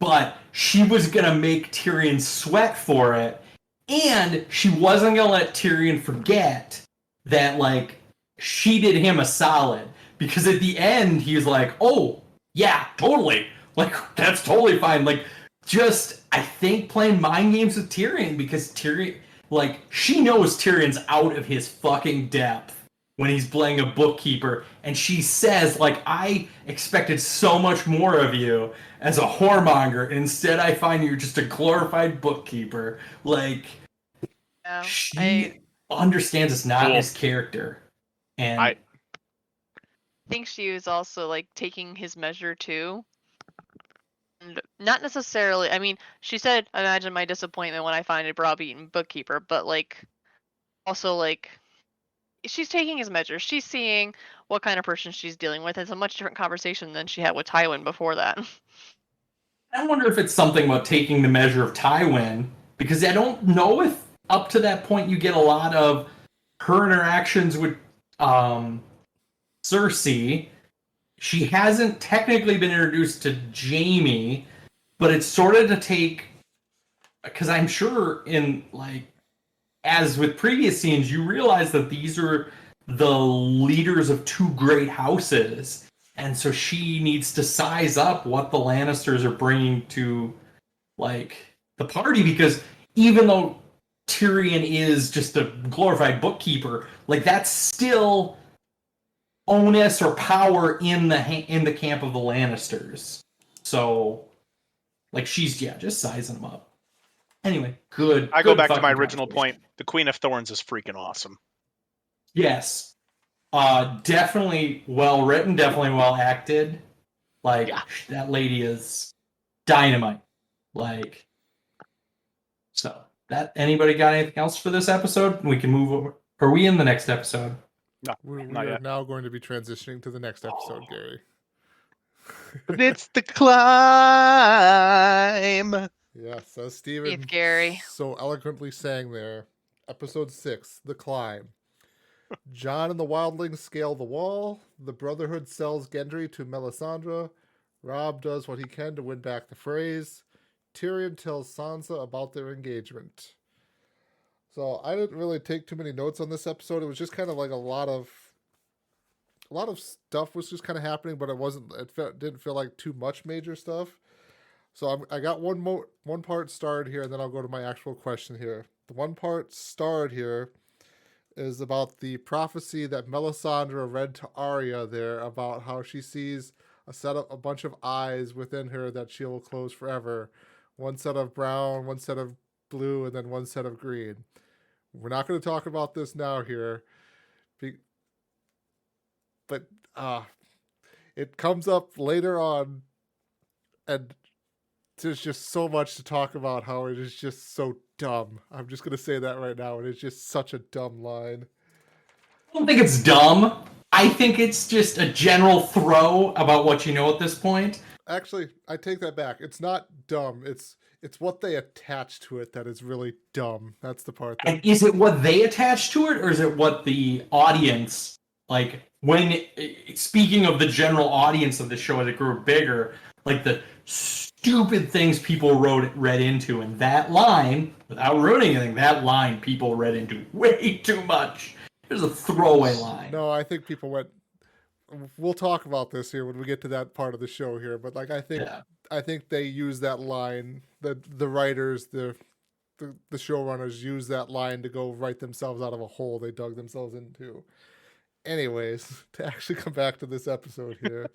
but she was going to make Tyrion sweat for it, and she wasn't going to let Tyrion forget that, like, she did him a solid, because at the end he's like, "Oh yeah, totally, like, that's totally fine." Like, just, I think, playing mind games with Tyrion, because Tyrion, like, she knows Tyrion's out of his fucking depth when he's playing a bookkeeper, and she says, like, "I expected so much more of you as a whoremonger, and instead I find you're just a glorified bookkeeper." Like, Yeah, she understands it's not his character. And I think she was also like taking his measure too. And not necessarily, I mean, she said, "Imagine my disappointment when I find a browbeaten bookkeeper," but like, also, like, she's taking his measure. She's seeing what kind of person she's dealing with. It's a much different conversation than she had with Tywin before that. I wonder if it's something about taking the measure of Tywin, because I don't know if up to that point you get a lot of her interactions with Cersei. She hasn't technically been introduced to Jaime, but it's sort of to take, because I'm sure in, like, as with previous scenes, you realize that these are the leaders of two great houses, and so she needs to size up what the Lannisters are bringing to, like, the party, because even though Tyrion is just a glorified bookkeeper, like, that's still onus or power in the camp of the Lannisters. So, like, she's just sizing them up. Anyway, good. I go back to fucking my original conversation. point. The Queen of Thorns is freaking awesome. Yes. Definitely well written, definitely well acted. Like, that lady is dynamite. Like, so, anybody got anything else for this episode? We can move over. Are we in the next episode? No, We not are yet. now going to be transitioning to the next episode, Gary. It's the climb. Yes, as Steven It's Gary. so eloquently sang there. Episode 6, The Climb. Jon and the wildlings scale the wall. The Brotherhood sells Gendry to Melisandre. Robb does what he can to win back the Freys. Tyrion tells Sansa about their engagement. So I didn't really take too many notes on this episode. It was just kind of like a lot of stuff was just kind of happening, but didn't feel like too much major stuff. So I got one part starred here, and then I'll go to my actual question here. The one part starred here is about the prophecy that Melisandre read to Arya there about how she sees a bunch of eyes within her that she will close forever. One set of brown, one set of blue, and then one set of green. We're not going to talk about this now here, but it comes up later on, and there's just so much to talk about how it is just so dumb. I'm just going to say that right now. It is just such a dumb line. I don't think it's dumb. I think it's just a general throw about what you know at this point. Actually, I take that back. It's not dumb. It's It's what they attach to it that is really dumb. That's the part. And is it what they attach to it, or is it what the audience, like, speaking of the general audience of the show as it grew bigger, like the stupid things people read into, and that line, without ruining anything, that line people read into way too much. It was a throwaway line. No, I think people went. We'll talk about this here when we get to that part of the show here, but like I think they use that line. The writers, the showrunners use that line to go write themselves out of a hole they dug themselves into. Anyways, to actually come back to this episode here,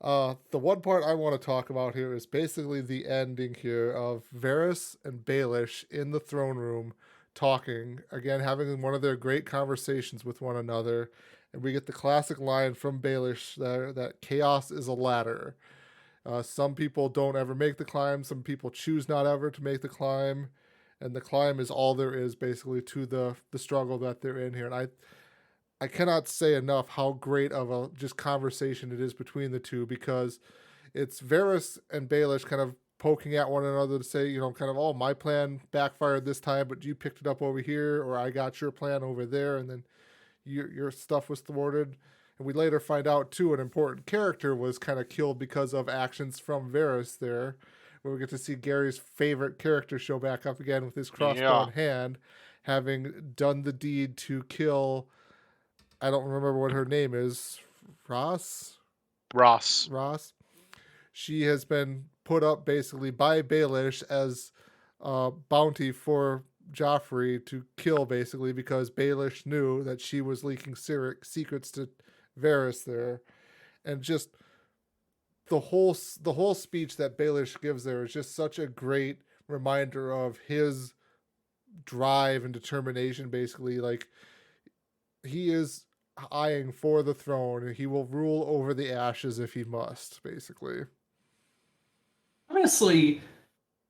the one part I want to talk about here is basically the ending here of Varys and Baelish in the throne room talking, again, having one of their great conversations with one another. And we get the classic line from Baelish there that chaos is a ladder. Some people don't ever make the climb. Some people choose not ever to make the climb. And the climb is all there is, basically, to the struggle that they're in here. And I cannot say enough how great of a just conversation it is between the two, because it's Varys and Baelish kind of poking at one another to say, kind of, oh, my plan backfired this time, but you picked it up over here, or I got your plan over there, and then your stuff was thwarted. And we later find out, too, an important character was kind of killed because of actions from Varys there, where we get to see Gary's favorite character show back up again with his crossbow in hand, having done the deed to kill, I don't remember what her name is, Ross. She has been put up basically by Baelish as bounty for Joffrey to kill, basically, because Baelish knew that she was leaking secrets to Varys there. And just the whole speech that Baelish gives there is just such a great reminder of his drive and determination, basically. Like, he is eyeing for the throne, and he will rule over the ashes if he must, basically. Honestly,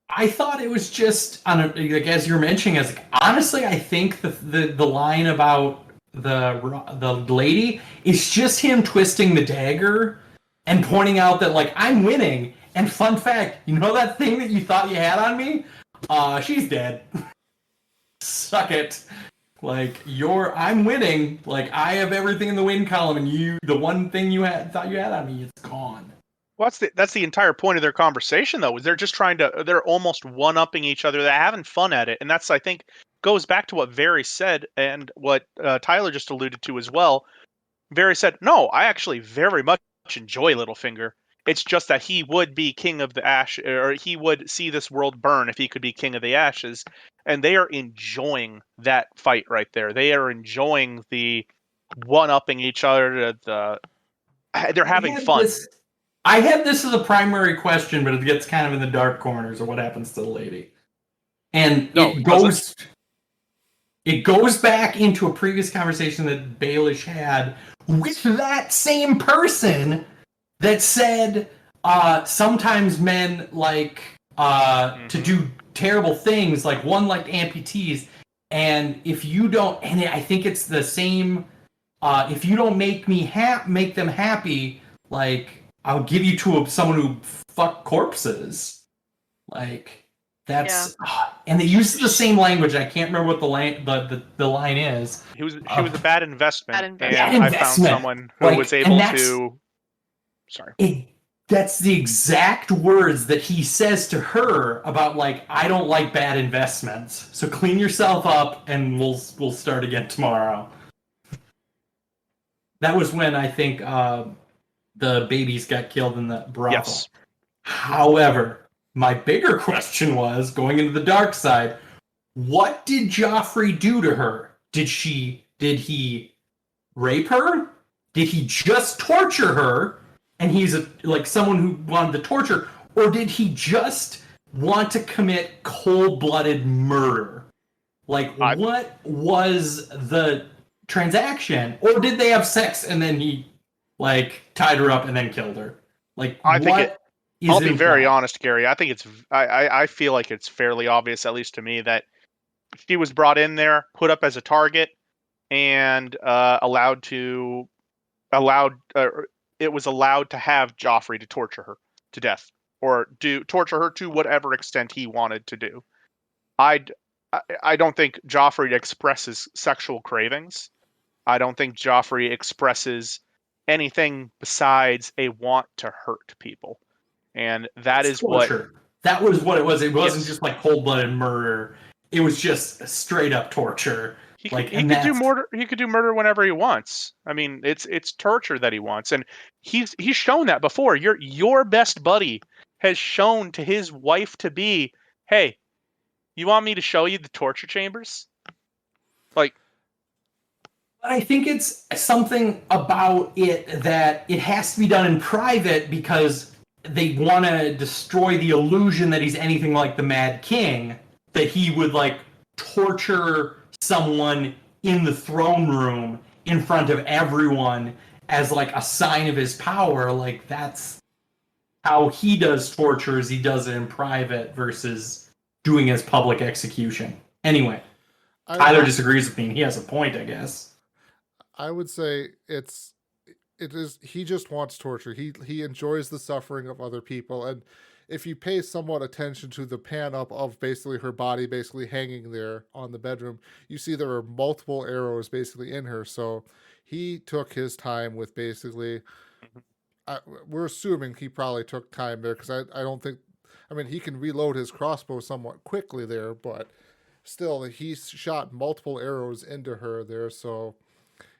I thought it was just as you're mentioning, honestly, I think the line about the lady is just him twisting the dagger and pointing out that, like, I'm winning. And fun fact, that thing that you thought you had on me? She's dead. Suck it. Like, I'm winning. Like, I have everything in the win column, and the one thing thought you had on me, it's gone. Well, that's the entire point of their conversation, though, is they're just they're almost one-upping each other. They're having fun at it. And that's, I think, goes back to what Varys said and what Tyler just alluded to as well. Varys said, no, I actually very much enjoy Littlefinger. It's just that he would be king of the ash, or he would see this world burn if he could be king of the ashes. And they are enjoying that fight right there. They are enjoying the one-upping each other. They're having fun. I had this as a primary question, but it gets kind of in the dark corners of what happens to the lady. And it goes back into a previous conversation that Baelish had with that same person that said sometimes men like to do terrible things, like one liked amputees, and if you don't, and I think it's the same, if you don't make them happy, like, I'll give you to someone who fuck corpses. Like, that's and they use the same language. I can't remember what the line is. She was a bad investment. Bad and I found someone who was able to. Sorry. That's the exact words that he says to her about, like, I don't like bad investments. So clean yourself up, and we'll start again tomorrow. That was when I think the babies got killed in the brothel. Yes. However, my bigger question was, going into the dark side, what did Joffrey do to her? Did he rape her? Did he just torture her? And he's like someone who wanted to torture, or did he just want to commit cold-blooded murder? Like, what was the transaction? Or did they have sex and then he, like, tied her up and then killed her? Like, I'll be very honest, Gary. I think I feel like it's fairly obvious, at least to me, that she was brought in there, put up as a target, and it was allowed to have Joffrey to torture her to death. or torture her to whatever extent he wanted to do. I don't think Joffrey expresses sexual cravings. I don't think Joffrey expresses anything besides a want to hurt people. And that is torture. That was what it was. It wasn't Yes. just like cold-blooded murder. It was just straight up torture. He Like, could do murder. He could do murder whenever he wants. I mean, it's torture that he wants, and he's shown that before. Your best buddy has shown to his wife to be, hey, you want me to show you the torture chambers? Like, I think it's something about it that it has to be done in private because they want to destroy the illusion that he's anything like the Mad King, that he would like torture someone in the throne room in front of everyone as like a sign of his power. Like that's how he does torture, is he does it in private versus doing his public execution. Anyway, Tyler disagrees with me and he has a point, I guess. I would say he just wants torture. He enjoys the suffering of other people, and if you pay somewhat attention to the pan up of basically her body basically hanging there on the bedroom, you see there are multiple arrows basically in her. So he took his time with basically, we're assuming he probably took time there because I don't think, I mean, he can reload his crossbow somewhat quickly there, but still he shot multiple arrows into her there. So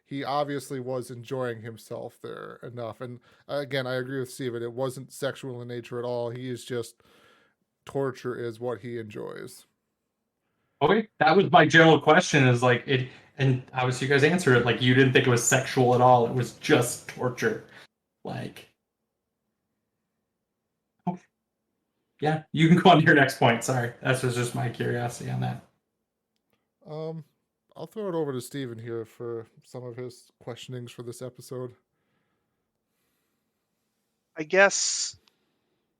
he obviously was enjoying himself there enough. And again, I agree with Steven. It wasn't sexual in nature at all. He is just, torture is what he enjoys. Okay, that was my general question, is like it, and obviously you guys answered it, like you didn't think it was sexual at all. It was just torture. Like, okay. Yeah, you can go on to your next point. Sorry, that was just my curiosity on that. I'll throw it over to Steven here for some of his questionings for this episode. I guess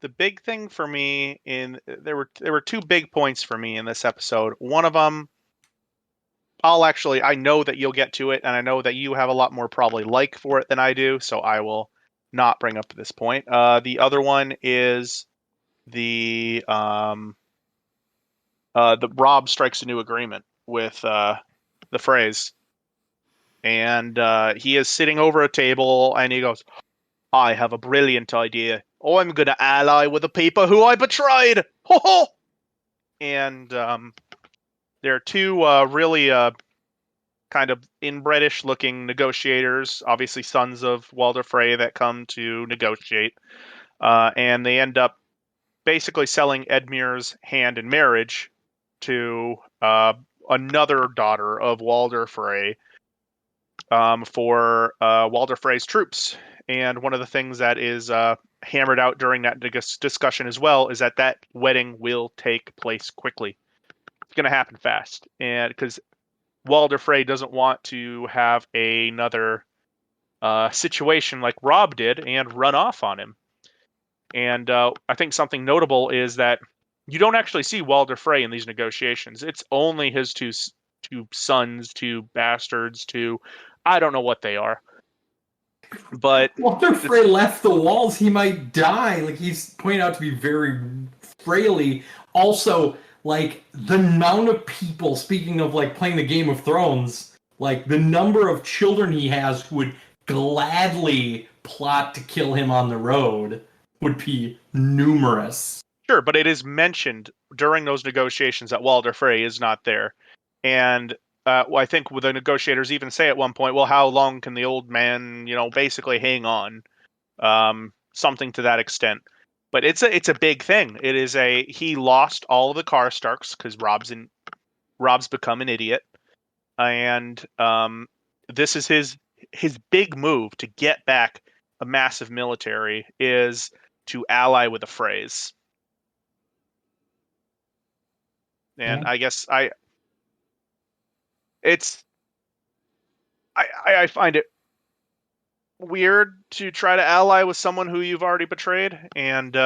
the big thing for me there were two big points for me in this episode. One of them, I know that you'll get to it, and I know that you have a lot more probably like for it than I do, so I will not bring up this point. The other one is the Robb strikes a new agreement with the phrase, and he is sitting over a table, and he goes, "I have a brilliant idea. I'm going to ally with the people who I betrayed." Ho ho! And there are two really kind of inbredish looking negotiators, obviously sons of Walder Frey, that come to negotiate. And they end up basically selling Edmure's hand in marriage to another daughter of Walder Frey for Walder Frey's troops. And one of the things that is hammered out during that discussion as well is that wedding will take place quickly. It's going to happen fast, and because Walder Frey doesn't want to have another situation like Robb did and run off on him. And I think something notable is that you don't actually see Walder Frey in these negotiations. It's only his two sons, two bastards, I don't know what they are. But Walder Frey left the walls. He might die. Like, he's pointed out to be very frailly. Also, like, the amount of people, speaking of like playing the Game of Thrones, like the number of children he has who would gladly plot to kill him on the road would be numerous. Sure, but it is mentioned during those negotiations that Walder Frey is not there. And I think the negotiators even say at one point, well, how long can the old man, basically hang on? Something to that extent. But it's a big thing. It is he lost all of the Karstarks because Robb's become an idiot. And this is his big move to get back a massive military, is to ally with the Freys. And I guess I find it weird to try to ally with someone who you've already betrayed, and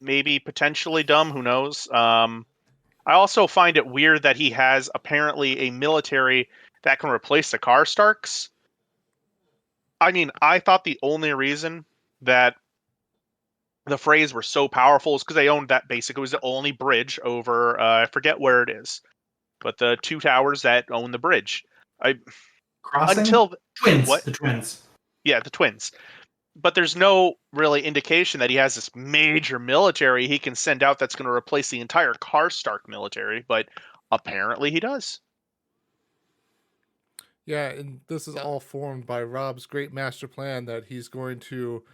maybe potentially dumb, who knows. I also find it weird that he has apparently a military that can replace the the Freys were so powerful is because they owned that basic. It was the only bridge over, I forget where it is, but the two towers that own the bridge. Crossing? Until Twins. what? The twins. Yeah, the twins. But there's no really indication that he has this major military he can send out that's going to replace the entire Karstark military, but apparently he does. Yeah, and this is all formed by Rob's great master plan that he's going to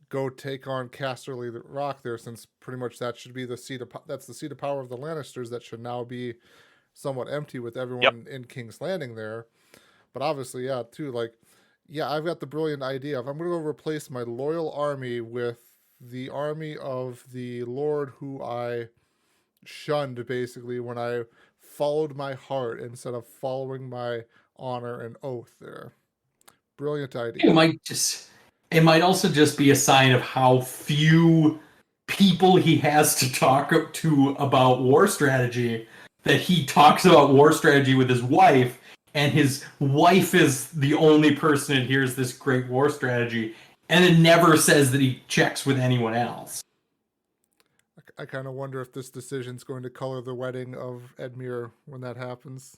go take on Casterly Rock there, since pretty much that should be the seat of that's the seat of power of the Lannisters that should now be somewhat empty with everyone in King's Landing there. But obviously, yeah, too, like, yeah, I've got the brilliant idea of I'm going to go replace my loyal army with the army of the Lord who I shunned, basically, when I followed my heart instead of following my honor and oath there. Brilliant idea. It might also just be a sign of how few people he has to talk to about war strategy, that he talks about war strategy with his wife, and his wife is the only person that hears this great war strategy, and it never says that he checks with anyone else. I kind of wonder if this decision's going to color the wedding of Edmure when that happens.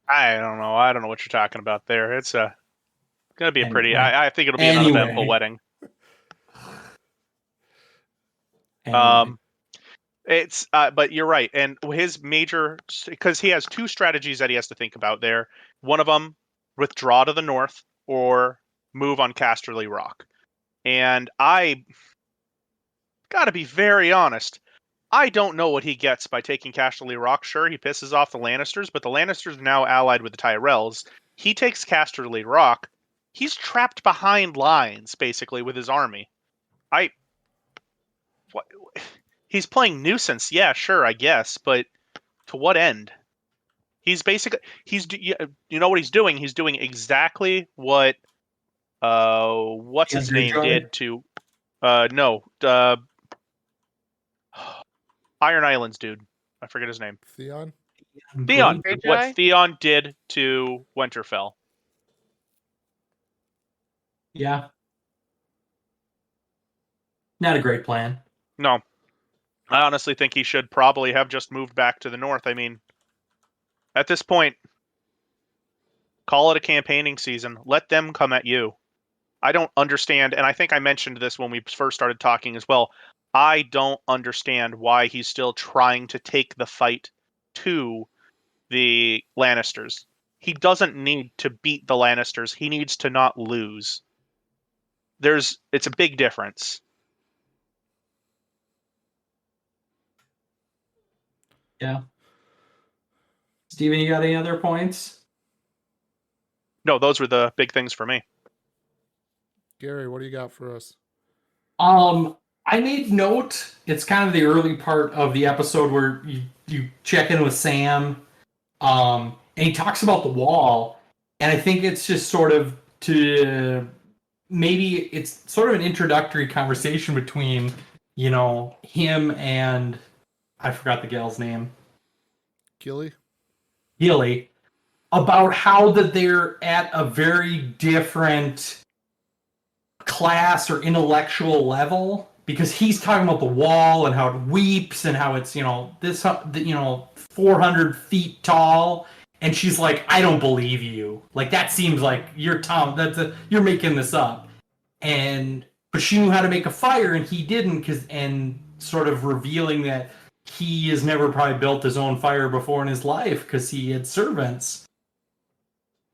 I don't know. I don't know what you're talking about there. It's going to be a pretty... Anyway. I think it'll be an uneventful wedding. Anyway. It's but you're right, and his major, because he has two strategies that he has to think about there. One of them, withdraw to the north or move on Casterly Rock. And I gotta be very honest, I don't know what he gets by taking Casterly Rock. Sure, he pisses off the Lannisters, but the Lannisters are now allied with the Tyrells. He takes Casterly Rock. He's trapped behind lines, basically, with his army. What? He's playing nuisance, yeah, sure, I guess, but to what end? You know what he's doing? He's doing exactly what what's his name did to Iron Islands dude. I forget his name. Theon? Theon. Greyjoy? What Theon did to Winterfell. Yeah. Not a great plan. No. I honestly think he should probably have just moved back to the north. I mean, at this point, call it a campaigning season. Let them come at you. I don't understand, and I think I mentioned this when we first started talking as well. I don't understand why he's still trying to take the fight to the Lannisters. He doesn't need to beat the Lannisters. He needs to not lose. It's a big difference. Yeah. Steven, you got any other points? No, those were the big things for me. Gary, what do you got for us? I made note. It's kind of the early part of the episode where you check in with Sam, and he talks about the wall, and I think it's just sort of maybe it's sort of an introductory conversation between, him and I forgot the gal's name. Gilly, about how that they're at a very different class or intellectual level, because he's talking about the wall and how it weeps and how it's 400 feet tall, and she's like, I don't believe you, like that seems like you're you're making this up, but she knew how to make a fire and he didn't, and sort of revealing that he has never probably built his own fire before in his life because he had servants.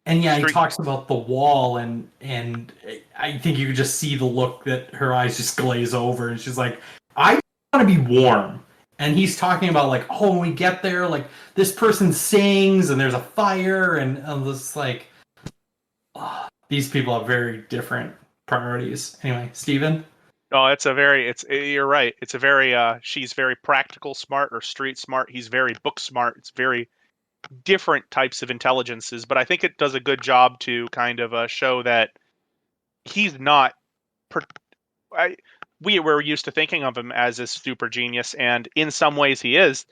And yeah, he talks about the wall, and I think you could just see the look that her eyes just glaze over, and she's like, I want to be warm. And he's talking about like, oh, when we get there, like this person sings and there's a fire, and I'm just like, these people have very different priorities. Anyway, Steven? Oh, you're right. It's a very, she's very practical smart or street smart. He's very book smart. It's very different types of intelligences, but I think it does a good job to kind of show that he's not. We were used to thinking of him as a super genius, and in some ways he is.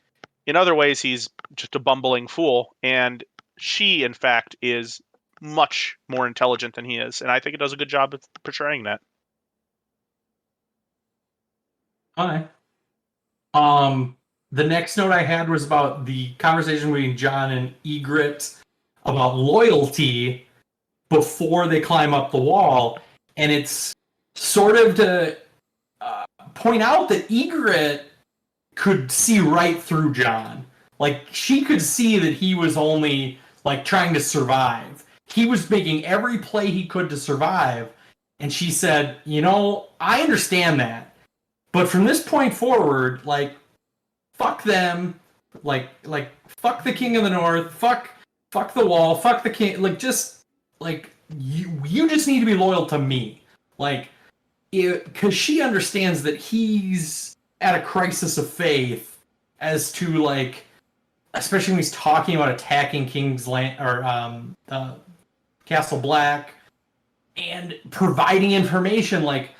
In other ways, he's just a bumbling fool, and she, in fact, is much more intelligent than he is, and I think it does a good job of portraying that. Hi. The next note I had was about the conversation between Jon and Ygritte about loyalty before they climb up the wall, and it's sort of to point out that Ygritte could see right through Jon. Like, she could see that he was only, like, trying to survive. He was making every play he could to survive, and she said, you know, I understand that, but from this point forward, like, fuck them, like, fuck the King of the North, fuck the Wall, fuck the King, like, just, like, you just need to be loyal to me. Like, because she understands that he's at a crisis of faith as to, like, especially when he's talking about attacking King's Land or Castle Black and providing information. Like,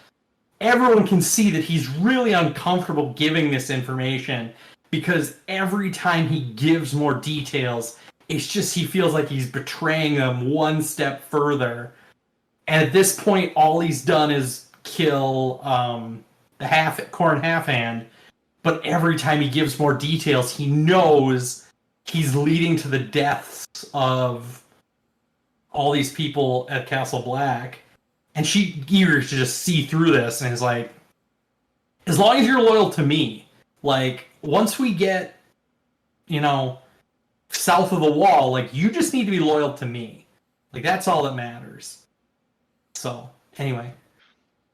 everyone can see that he's really uncomfortable giving this information because every time he gives more details, it's just he feels like he's betraying them one step further. And at this point, all he's done is kill the Corn Half-Hand, but every time he gives more details, he knows he's leading to the deaths of all these people at Castle Black. And she eager to just see through this and is like, as long as you're loyal to me, like, once we get, you know, south of the Wall, like, you just need to be loyal to me. Like, that's all that matters. So, anyway.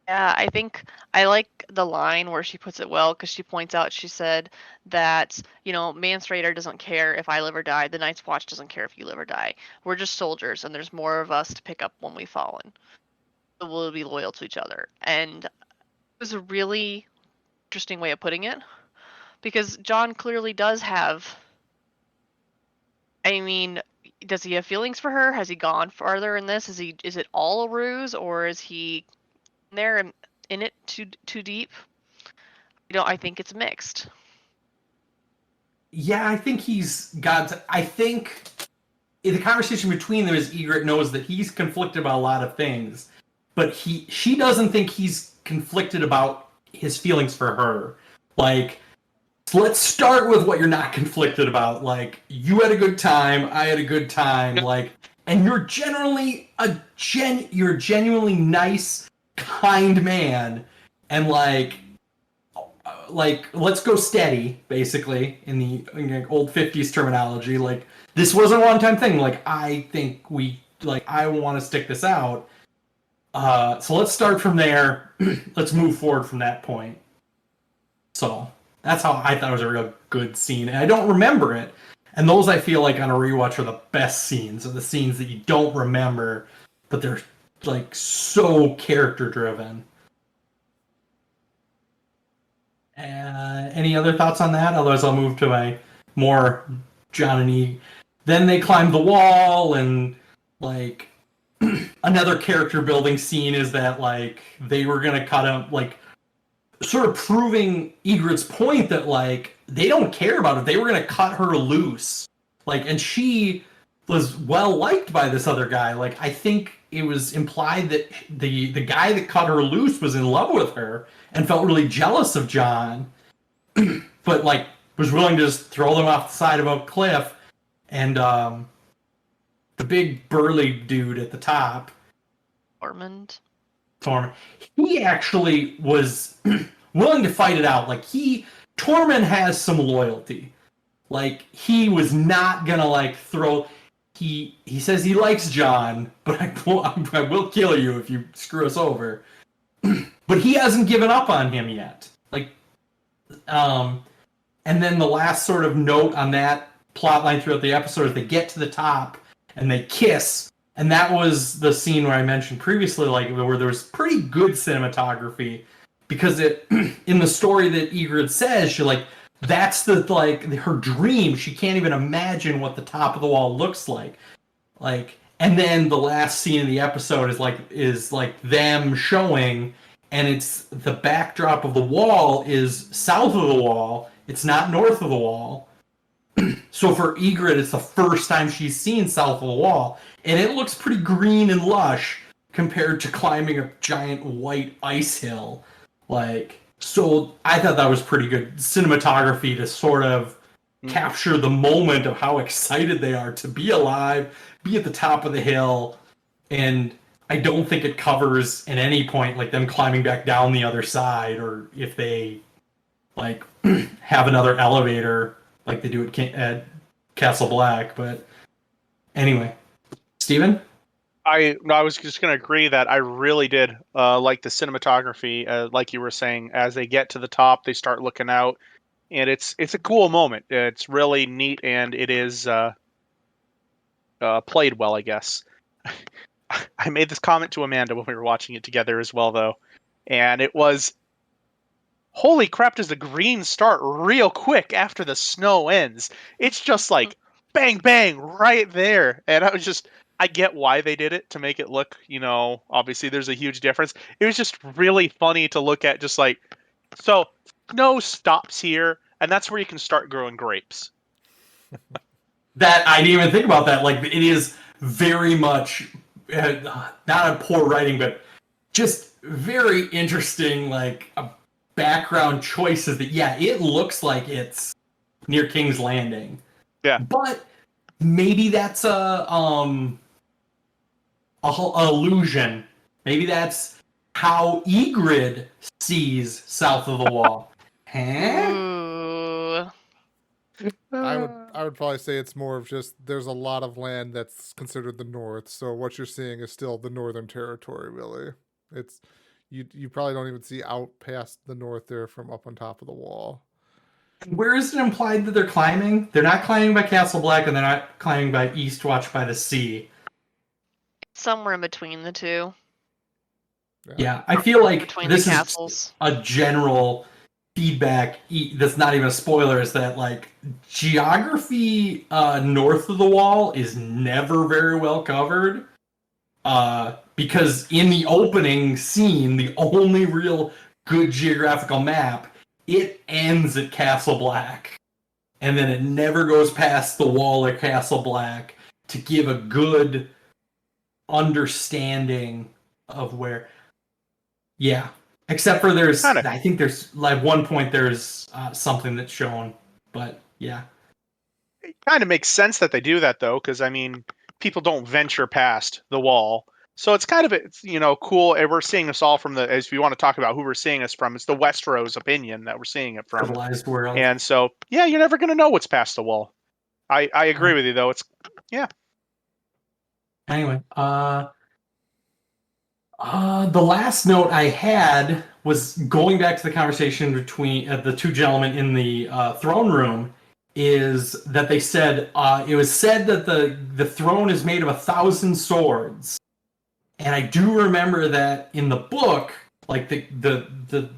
Yeah, I think I like the line where she puts it well, because she points out, she said that, you know, Mance Rayder doesn't care if I live or die. The Night's Watch doesn't care if you live or die. We're just soldiers, and there's more of us to pick up when we've fallen. So we'll be loyal to each other. And it was a really interesting way of putting it, because Jon clearly does have, I mean, does he have feelings for her? Has he gone farther in this? Is it all a ruse, or is he there and in it too deep? I think it's mixed. Yeah, I think I think the conversation between them is Ygritte knows that he's conflicted about a lot of things, but she doesn't think he's conflicted about his feelings for her. Like, let's start with what you're not conflicted about. Like, you had a good time, I had a good time, like, and you're generally you're a genuinely nice, kind man, and like let's go steady, basically, in the old 50s terminology. Like, this wasn't a one-time thing. Like, I think I want to stick this out. So let's start from there. Let's move forward from that point. So that's how I thought it was a real good scene, and I don't remember it. And those, I feel like, on a rewatch, are the best scenes, are the scenes that you don't remember, but they're, like, so character-driven. Any other thoughts on that? Otherwise, I'll move to my more Jon and E. Then they climb the wall, and, like, another character-building scene is that, like, they were going to cut him, like, sort of proving Ygritte's point that, like, they don't care about it. They were going to cut her loose. Like, and she was well liked by this other guy. Like, I think it was implied that the guy that cut her loose was in love with her and felt really jealous of Jon, but, like, was willing to just throw them off the side of a cliff. And the big burly dude at the top, Tormund, he actually was willing to fight it out. Like, Tormund has some loyalty. Like, he was not gonna, like, throw. He says he likes Jon, but I will kill you if you screw us over. But he hasn't given up on him yet. Like, and then the last sort of note on that plotline throughout the episode is they get to the top and they kiss. And that was the scene where I mentioned previously, like, where there was pretty good cinematography, because it, in the story that Ygritte says, she, like, that's her dream. She can't even imagine what the top of the wall looks like. Like, and then the last scene of the episode is like them showing, and it's the backdrop of the wall is south of the wall. It's not north of the wall. So for Ygritte, it's the first time she's seen south of the wall, and it looks pretty green and lush compared to climbing a giant white ice hill. Like, So I thought that was pretty good cinematography to sort of capture the moment of how excited they are to be alive, be at the top of the hill, and I don't think it covers at any point like them climbing back down the other side, or if they like have another elevator like they do at Castle Black. But anyway, Steven? I was just going to agree that I really did like the cinematography, like you were saying. As they get to the top, they start looking out, and it's a cool moment. It's really neat, and it is played well, I guess. I made this comment to Amanda when we were watching it together as well, though, and it was, holy crap, does the green start real quick after the snow ends? It's just like bang, bang, right there. And I get why they did it, to make it look, obviously there's a huge difference. It was just really funny to look at, just like, so snow stops here, and that's where you can start growing grapes. That I didn't even think about that. Like, it is very much not a poor writing, but just very interesting, like background choices. That it looks like it's near King's Landing. Yeah, but maybe that's a illusion. Maybe that's how Ygritte sees south of the wall. Huh? Ooh. I would probably say it's more of just there's a lot of land that's considered the north, so what you're seeing is still the northern territory. Really, it's you probably don't even see out past the north there from up on top of the wall. Where is it implied that they're climbing? They're not climbing by Castle Black, and they're not climbing by Eastwatch by the Sea. Somewhere in between the two. Yeah, I feel like Between this the is castles. a general feedback that's not even a spoiler, is that like geography north of the wall is never very well covered. Because in the opening scene, the only real good geographical map, it ends at Castle Black. And then it never goes past the wall at Castle Black to give a good understanding of where. Yeah. Except for I think there's, like, one point there's something that's shown. But, yeah. It kind of makes sense that they do that, though, because, I mean, people don't venture past the wall. So it's kind of, cool. And we're seeing this all from as we want to talk about who we're seeing us from, it's the Westeros opinion that we're seeing it from. Civilized world. And so, yeah, you're never going to know what's past the wall. I agree with you, though. Anyway, the last note I had was going back to the conversation between the two gentlemen in the throne room. Is that they said it was said that the throne is made of 1,000 swords, and I do remember that in the book, like the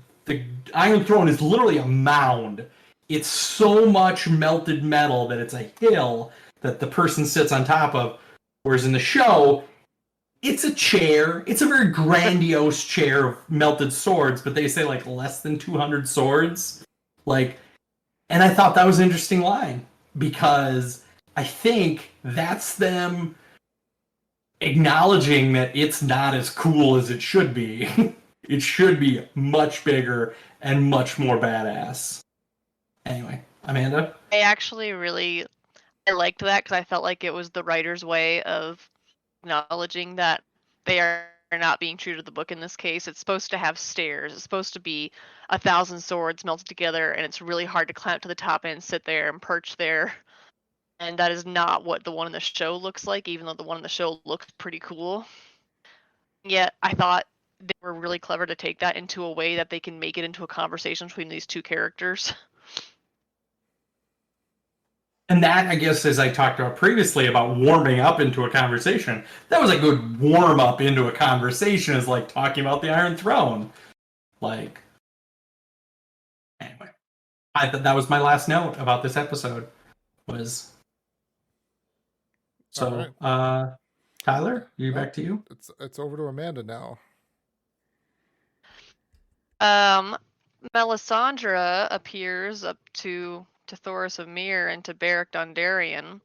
Iron Throne is literally a mound. It's so much melted metal that it's a hill that the person sits on top of. Whereas in the show, it's a chair. It's a very grandiose chair of melted swords, but they say like less than 200 swords. Like, and I thought that was an interesting line, because I think that's them acknowledging that it's not as cool as it should be. It should be much bigger and much more badass. Anyway, Amanda? I actually I liked that, because I felt like it was the writer's way of acknowledging that they are not being true to the book in this case. It's supposed to have stairs. It's supposed to be 1,000 swords melted together, and it's really hard to climb to the top and sit there and perch there. And that is not what the one in the show looks like, even though the one in the show looks pretty cool. Yet I thought they were really clever to take that into a way that they can make it into a conversation between these two characters. And that, I guess, as I talked about previously about warming up into a conversation, that was a good warm up into a conversation, is like talking about the Iron Throne. Like, anyway, I thought that was my last note about this episode. Was so, right. Tyler, back to you. It's over to Amanda now. Melisandre appears up to Thoros of Myr and to Beric Dondarrion,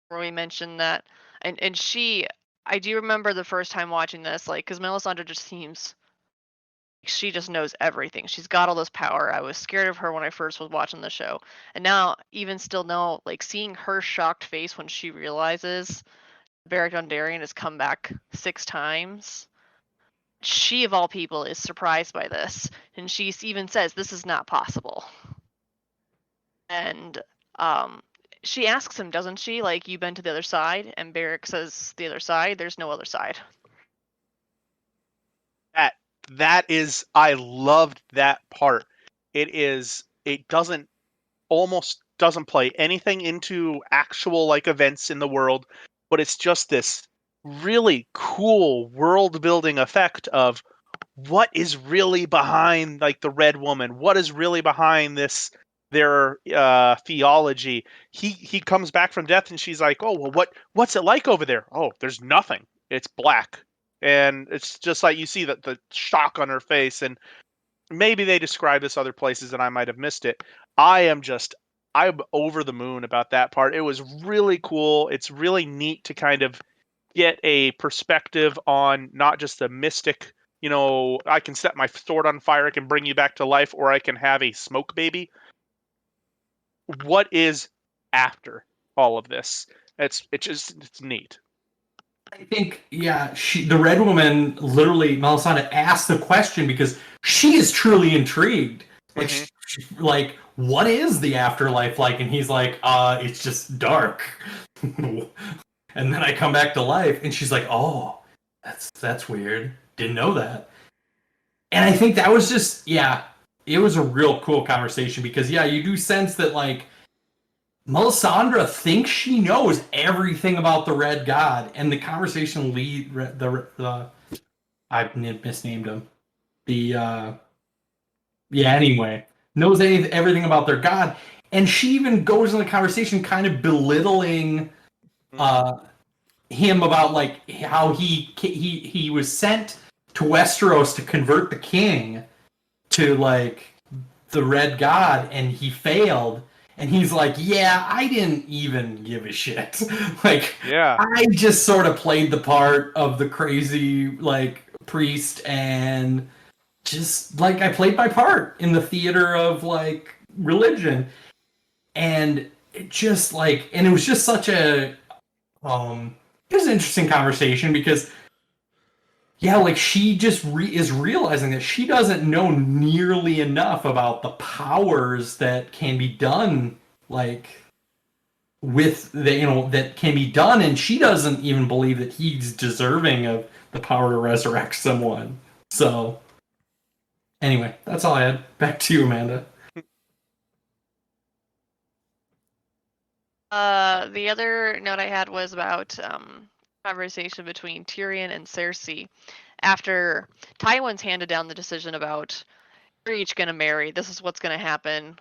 where we mentioned that, and she, I do remember the first time watching this, like, because Melisandre just seems like she just knows everything. She's got all this power. I was scared of her when I first was watching the show. And now, even still now, like seeing her shocked face when she realizes Beric Dondarrion has come back 6 times. She, of all people, is surprised by this. And she even says, this is not possible. And she asks him, doesn't she? Like, you've been to the other side? And Beric says, the other side? There's no other side. That is, I loved that part. It almost doesn't play anything into actual like events in the world, but it's just this really cool world building effect of what is really behind like the Red Woman, what is really behind their theology. He comes back from death and she's like, oh well, what's it like over there? Oh, there's nothing. It's black. And it's just like you see that the shock on her face, and maybe they describe this other places and I might have missed it. I'm over the moon about that part. It was really cool. It's really neat to kind of get a perspective on not just the mystic, I can set my sword on fire, I can bring you back to life, or I can have a smoke baby. What is after all of this? It's neat. I think, the Red Woman, literally, Melisandre asked the question because she is truly intrigued. Like, like, what is the afterlife like? And he's like, it's just dark. And then I come back to life, and she's like, oh, that's weird. Didn't know that. And I think that was just, it was a real cool conversation because, you do sense that, like, Melisandre thinks she knows everything about the Red God, and the conversation I've misnamed him. Anyway, knows everything about their God, and she even goes in the conversation kind of belittling him about like how he was sent to Westeros to convert the king to like the Red God, and he failed. And he's like, I didn't even give a shit. Like, I just sort of played the part of the crazy, like, priest, and just, like, I played my part in the theater of, like, religion. And it just, like, and it was just such a, it was an interesting conversation because, like, she just is realizing that she doesn't know nearly enough about the powers that can be done, like, with the, that can be done, and she doesn't even believe that he's deserving of the power to resurrect someone. So, anyway, that's all I had. Back to you, Amanda. The other note I had was about conversation between Tyrion and Cersei after Tywin's handed down the decision about you're each going to marry, this is what's going to happen.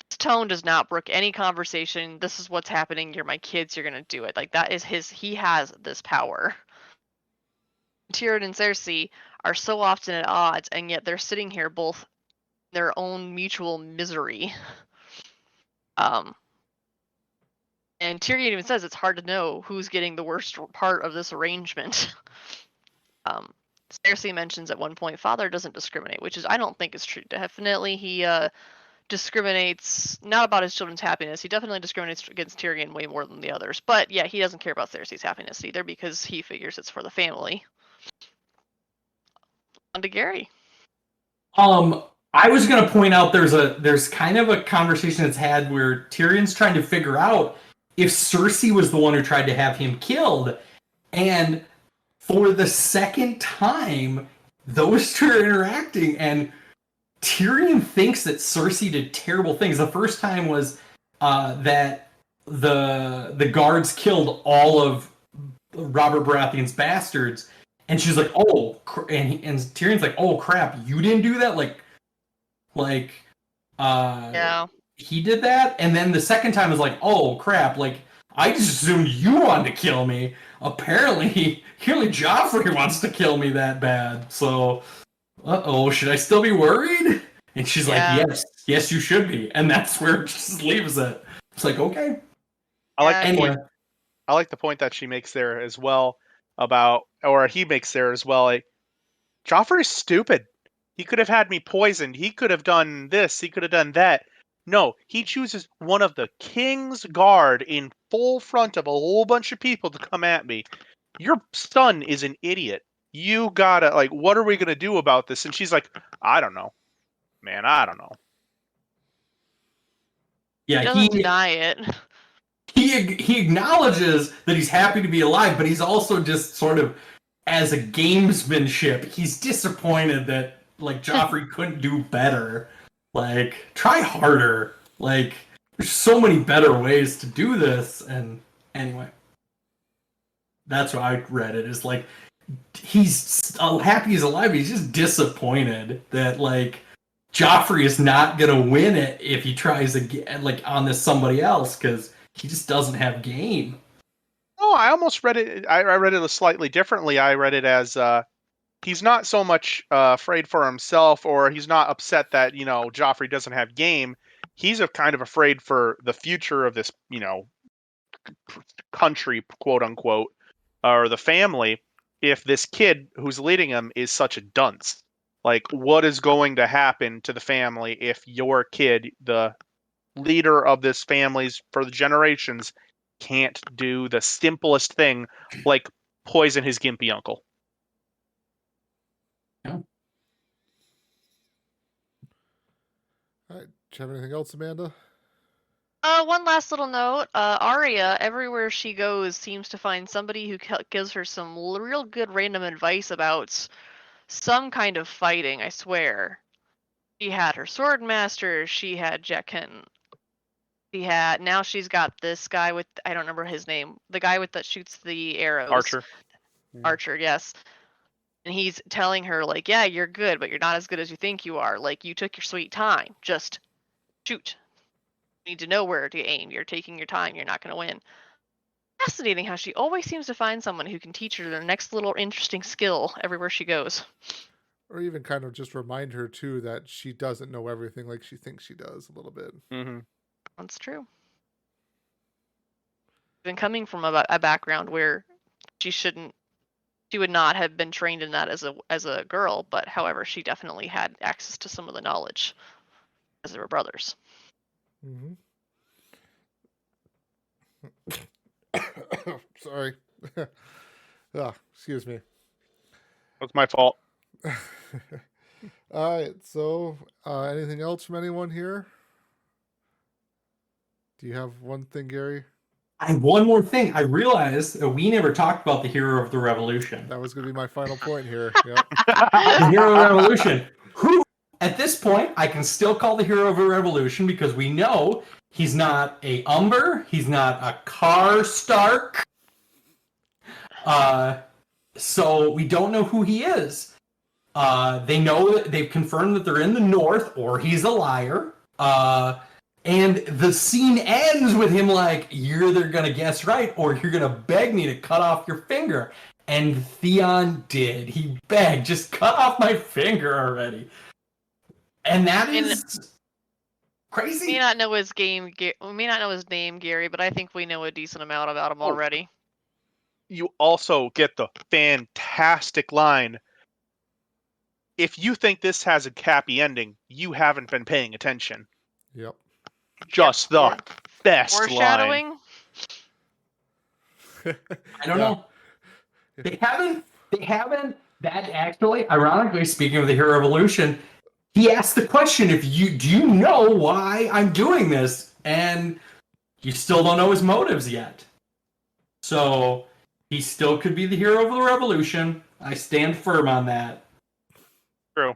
This tone does not brook any conversation. This is what's happening. You're my kids. You're going to do it. Like, that is he has this power. Tyrion and Cersei are so often at odds, and yet they're sitting here both in their own mutual misery. And Tyrion even says it's hard to know who's getting the worst part of this arrangement. Cersei mentions at one point, father doesn't discriminate, which is, I don't think is true. Definitely he discriminates, not about his children's happiness. He definitely discriminates against Tyrion way more than the others. But yeah, he doesn't care about Cersei's happiness either because he figures it's for the family. On to Gary. I was going to point out there's kind of a conversation that's had where Tyrion's trying to figure out if Cersei was the one who tried to have him killed. And for the second time, those two are interacting, and Tyrion thinks that Cersei did terrible things. The first time was that the guards killed all of Robert Baratheon's bastards, and she's like, oh, and Tyrion's like, oh crap, you didn't do that? He did that? And then the second time was like, oh crap, like, I just assumed you wanted to kill me. Apparently Joffrey wants to kill me that bad. So, should I still be worried? And she's like, yes, you should be. And that's where it just leaves it. It's like, okay. I like the point that she makes there as well he makes there as well. Like, Joffrey's stupid. He could have had me poisoned. He could have done this. He could have done that. No, he chooses one of the king's guard in full front of a whole bunch of people to come at me. Your son is an idiot. You gotta, like, what are we gonna do about this? And she's like, I don't know. Man, I don't know. Yeah, He doesn't deny it. he acknowledges that he's happy to be alive, but he's also just sort of, as a gamesmanship, he's disappointed that like Joffrey couldn't do better. Like, try harder. Like, there's so many better ways to do this. And anyway, that's what I read it. Is like, he's happy he's alive, but he's just disappointed that like Joffrey is not gonna win it if he tries again, like on this somebody else, because he just doesn't have game. Oh, I almost read it. I read it slightly differently. I read it as he's not so much afraid for himself, or he's not upset that Joffrey doesn't have game. He's kind of afraid for the future of this country, quote unquote, or the family. If this kid who's leading him is such a dunce, like what is going to happen to the family if your kid, the leader of this family's for the generations, can't do the simplest thing like poison his gimpy uncle? Yeah. All right. Do you have anything else, Amanda? One last little note. Arya, everywhere she goes, seems to find somebody who gives her some real good random advice about some kind of fighting, I swear. She had her sword master, she had Jaqen. Now she's got this guy with, I don't remember his name, the guy that shoots the arrows. Archer. Archer, yes. And he's telling her, like, yeah, you're good, but you're not as good as you think you are. Like, you took your sweet time. Just shoot. You need to know where to aim. You're taking your time. You're not going to win. Fascinating how she always seems to find someone who can teach her the next little interesting skill everywhere she goes. Or even kind of just remind her, too, that she doesn't know everything like she thinks she does a little bit. Mm-hmm. That's true. Been coming from a background where she would not have been trained in that as a girl, but however, she definitely had access to some of the knowledge as they were brothers. Mm-hmm. Sorry. Excuse me. That's my fault. All right. So, anything else from anyone here? Do you have one thing, Gary? I have one more thing. I realized that we never talked about the hero of the revolution. That was going to be my final point here. Yep. The hero of the revolution. Who, at this point, I can still call the hero of a revolution because we know he's not a Umber. He's not a Car Stark. So we don't know who he is. They know that they've confirmed that they're in the north, or he's a liar. And the scene ends with him like, you're either going to guess right or you're going to beg me to cut off your finger. And Theon did. He begged, just cut off my finger already. And that is crazy. We may not know his name, Gary, but I think we know a decent amount about him already. You also get the fantastic line. If you think this has a happy ending, you haven't been paying attention. Yep. Just the best foreshadowing. line. I don't know. They haven't. That actually, ironically, speaking of the hero evolution, he asked the question: do you know why I'm doing this? And you still don't know his motives yet. So he still could be the hero of the revolution. I stand firm on that. True.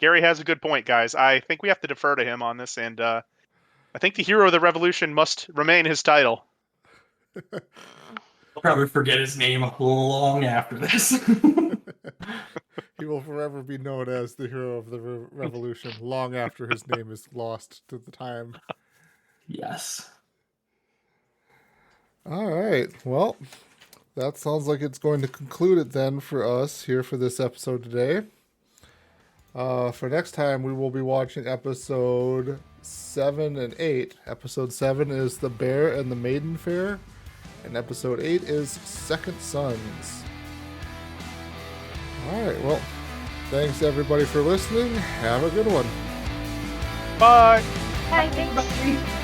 Gary has a good point, guys. I think we have to defer to him on this, and I think the hero of the revolution must remain his title. I'll probably forget his name long after this. He will forever be known as the hero of the revolution long after his name is lost to the time. Yes. All right. Well, that sounds like it's going to conclude it then for us here for this episode today. For next time, we will be watching episode 7 and 8. Episode 7 is The Bear and the Maiden Fair, and episode 8 is Second Sons. All right, well, Thanks everybody for listening. Have a good one. Bye. Bye, thanks. Bye.